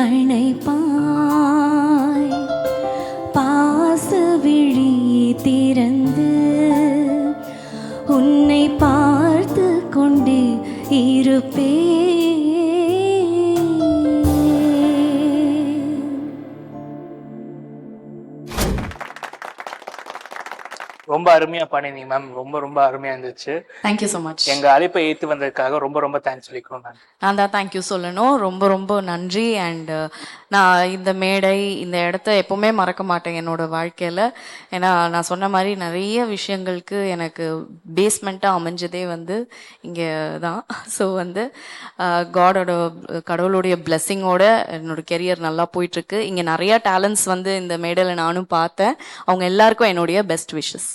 அணைப்பாய். பாசவிழி ரொம்ப அருமையா பண்ணிருந்தீங்க மேம். ரொம்ப ரொம்ப அருமையா இருந்துச்சு. Thank you so much. எங்க அழைப்பை ஏத்து வந்ததுக்காக ரொம்ப ரொம்ப தேங்க்ஸ் சொல்லிக்கிறோம் மேம். நான் தான் தேங்க்யூ சொல்லணும். ரொம்ப ரொம்ப நன்றி. அண்ட் நான் இந்த மேடை, இந்த இடத்த எப்போவுமே மறக்க மாட்டேன் என்னோட வாழ்க்கையில். ஏன்னா நான் சொன்ன மாதிரி நிறைய விஷயங்களுக்கு எனக்கு பேஸ்மெண்ட்டாக அமைஞ்சதே வந்து இங்கே தான். ஸோ வந்து கடவுளுடைய பிளெஸ்ஸிங்கோட என்னோட கெரியர் நல்லா போயிட்டுருக்கு. இங்கே நிறையா டேலண்ட்ஸ் வந்து இந்த மேடையில் நானும் பார்த்தேன். அவங்க எல்லாருக்கும் என்னுடைய பெஸ்ட் விஷஸ்.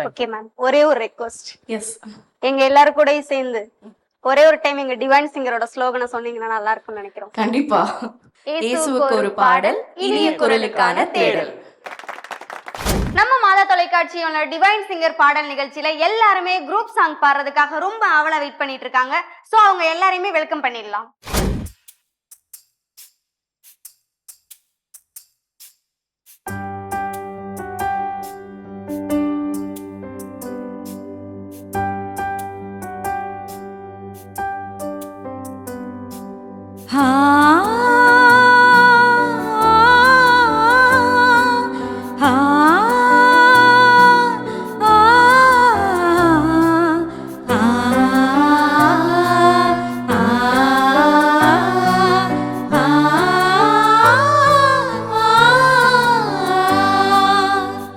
ஓகே மேம், ஒரே ஒரு ரெக்வஸ்ட். எஸ், எங்க எல்லாரும் கூட சேர்ந்து ஒரே ஒரு டைம் எங்க டிவைன் சிங்கரோட ஸ்லோகனை சொன்னீங்கன்னா நல்லா இருக்கும்னு நினைக்கிறோம். கண்டிப்பா. இயேசுவுக்கு ஒரு பாடல், இனிய குரலுக்கான தேடல். நம்ம மாதா தொலைக்காட்சியோட டிவைன் சிங்கர் பாடல் நிகழ்ச்சியில எல்லாருமே குரூப் சாங் பாடுறதுக்காக ரொம்ப ஆவலா வெயிட் பண்ணிட்டு இருக்காங்க. சோ அவங்க எல்லாரையுமே வெல்கம் பண்ணிடலாம்.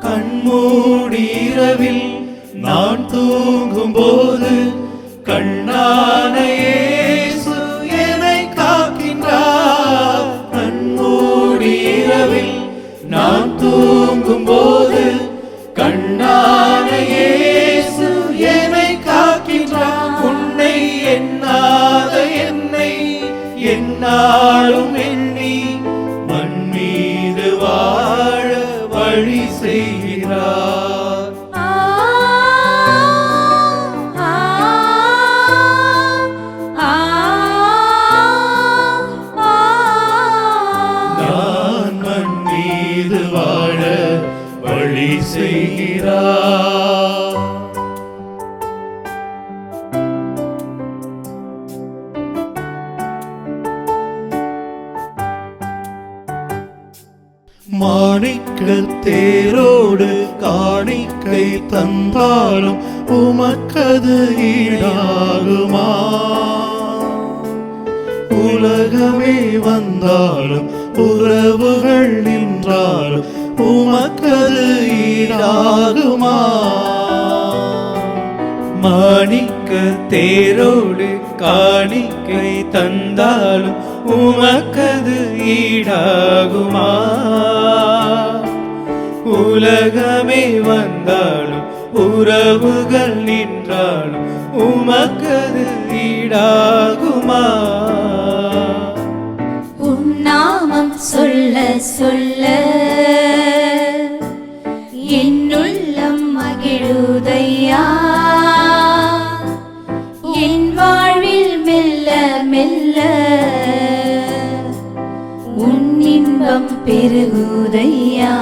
கண்மூடி இரவில் நான் தூங்கும் போது கண்ணான இயேசு என்னை காக்கின்றார். கண்மூடி இரவில் நான் தூங்கும் போது கண்ணான இயேசு என்னை காக்கின்றார். உன்னை எண்ணாத என்னை என்னாலும் எண்ணி மண் மீது வாழ வழி செய்கிறார். நான் மண் மீது வாழ வழி செய்கிறார். மாணிக்க தேரோடு காணிக்கை தந்தாலும் உமக்கது ஈடாகுமா? உலகமே வந்தாலும் உறவுகள் நின்றாலும் உமக்கது ஈடாகுமா? மாணிக்க தேரோடு காணிக்கை தந்தாலும் உமக்கது ஈடாகுமா? உலகமே வந்தாலும் உறவுகள் நின்றாலும் உமக்கது ஈடாகுமா? உம் நாமம் சொல்ல சொல்ல என்னுள்ளம் மகிழுதையா. என் வாழ்வில் மெல்ல மெல்ல உன் இன்பம் பெருகுதையா.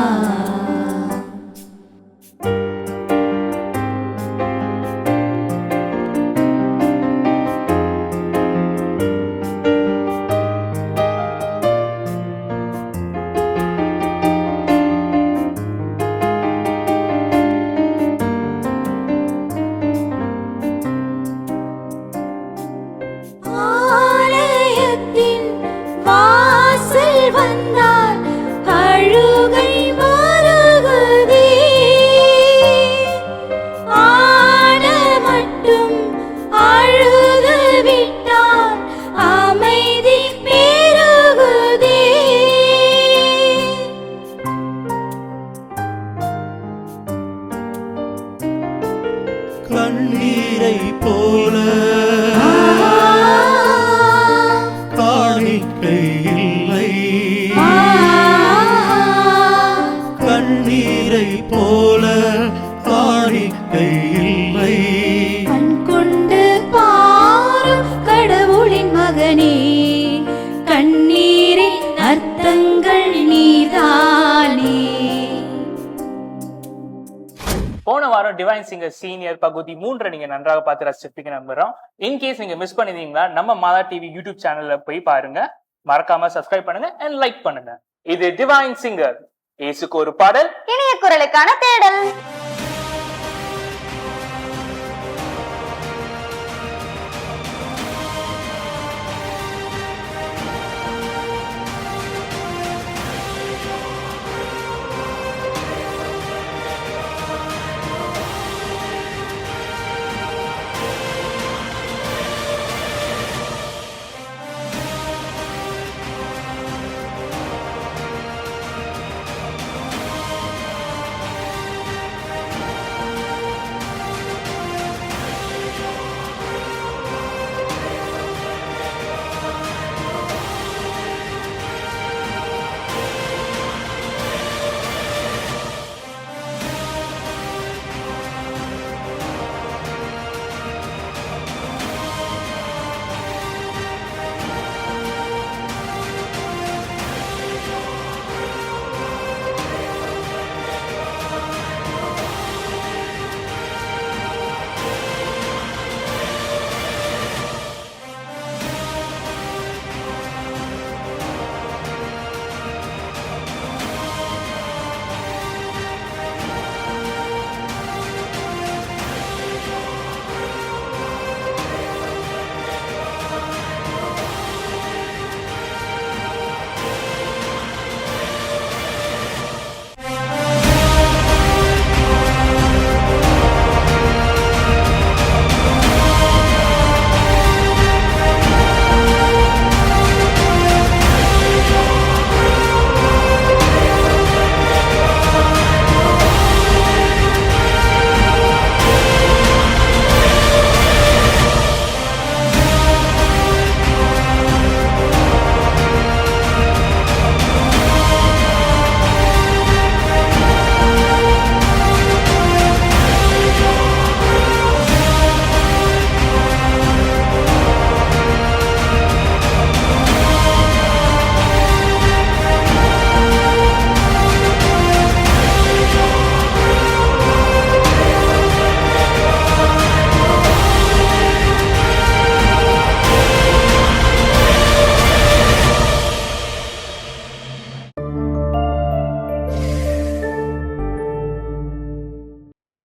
ஆலயத்தின் வாசல் வந்தால் அழுகை மருகுதே. ஆட மட்டும் அழுது விட்டால் அமைதி பெருகுதே. கண்ணீரை போல காணிக்கை இல்லை. கண்ணீரை போல காணிக்கை இல்லை. கண் கொண்டு பாரும் கடவுளின் மகனே, கண்ணீரின் அர்த்தங்கள் நீதானே. போன வாரம் டிவைன் சிங்கர் சீனியர் பகுதி 3 நீங்க நன்றாக பார்த்து ரசிச்சிருப்பீங்க நம்புறோம். இன்கேஸ் நீங்க மிஸ் பண்ணிருந்தீங்களா நம்ம மாதா டிவி யூடியூப் சேனல்ல போய் பாருங்க. மறக்காம சப்ஸ்கிரைப் பண்ணுங்க அண்ட் லைக் பண்ணுங்க. இது டிவைன் சிங்கர், இயேசுக்கு ஒரு பாடல், இனிய குரலுக்கான தேடல்.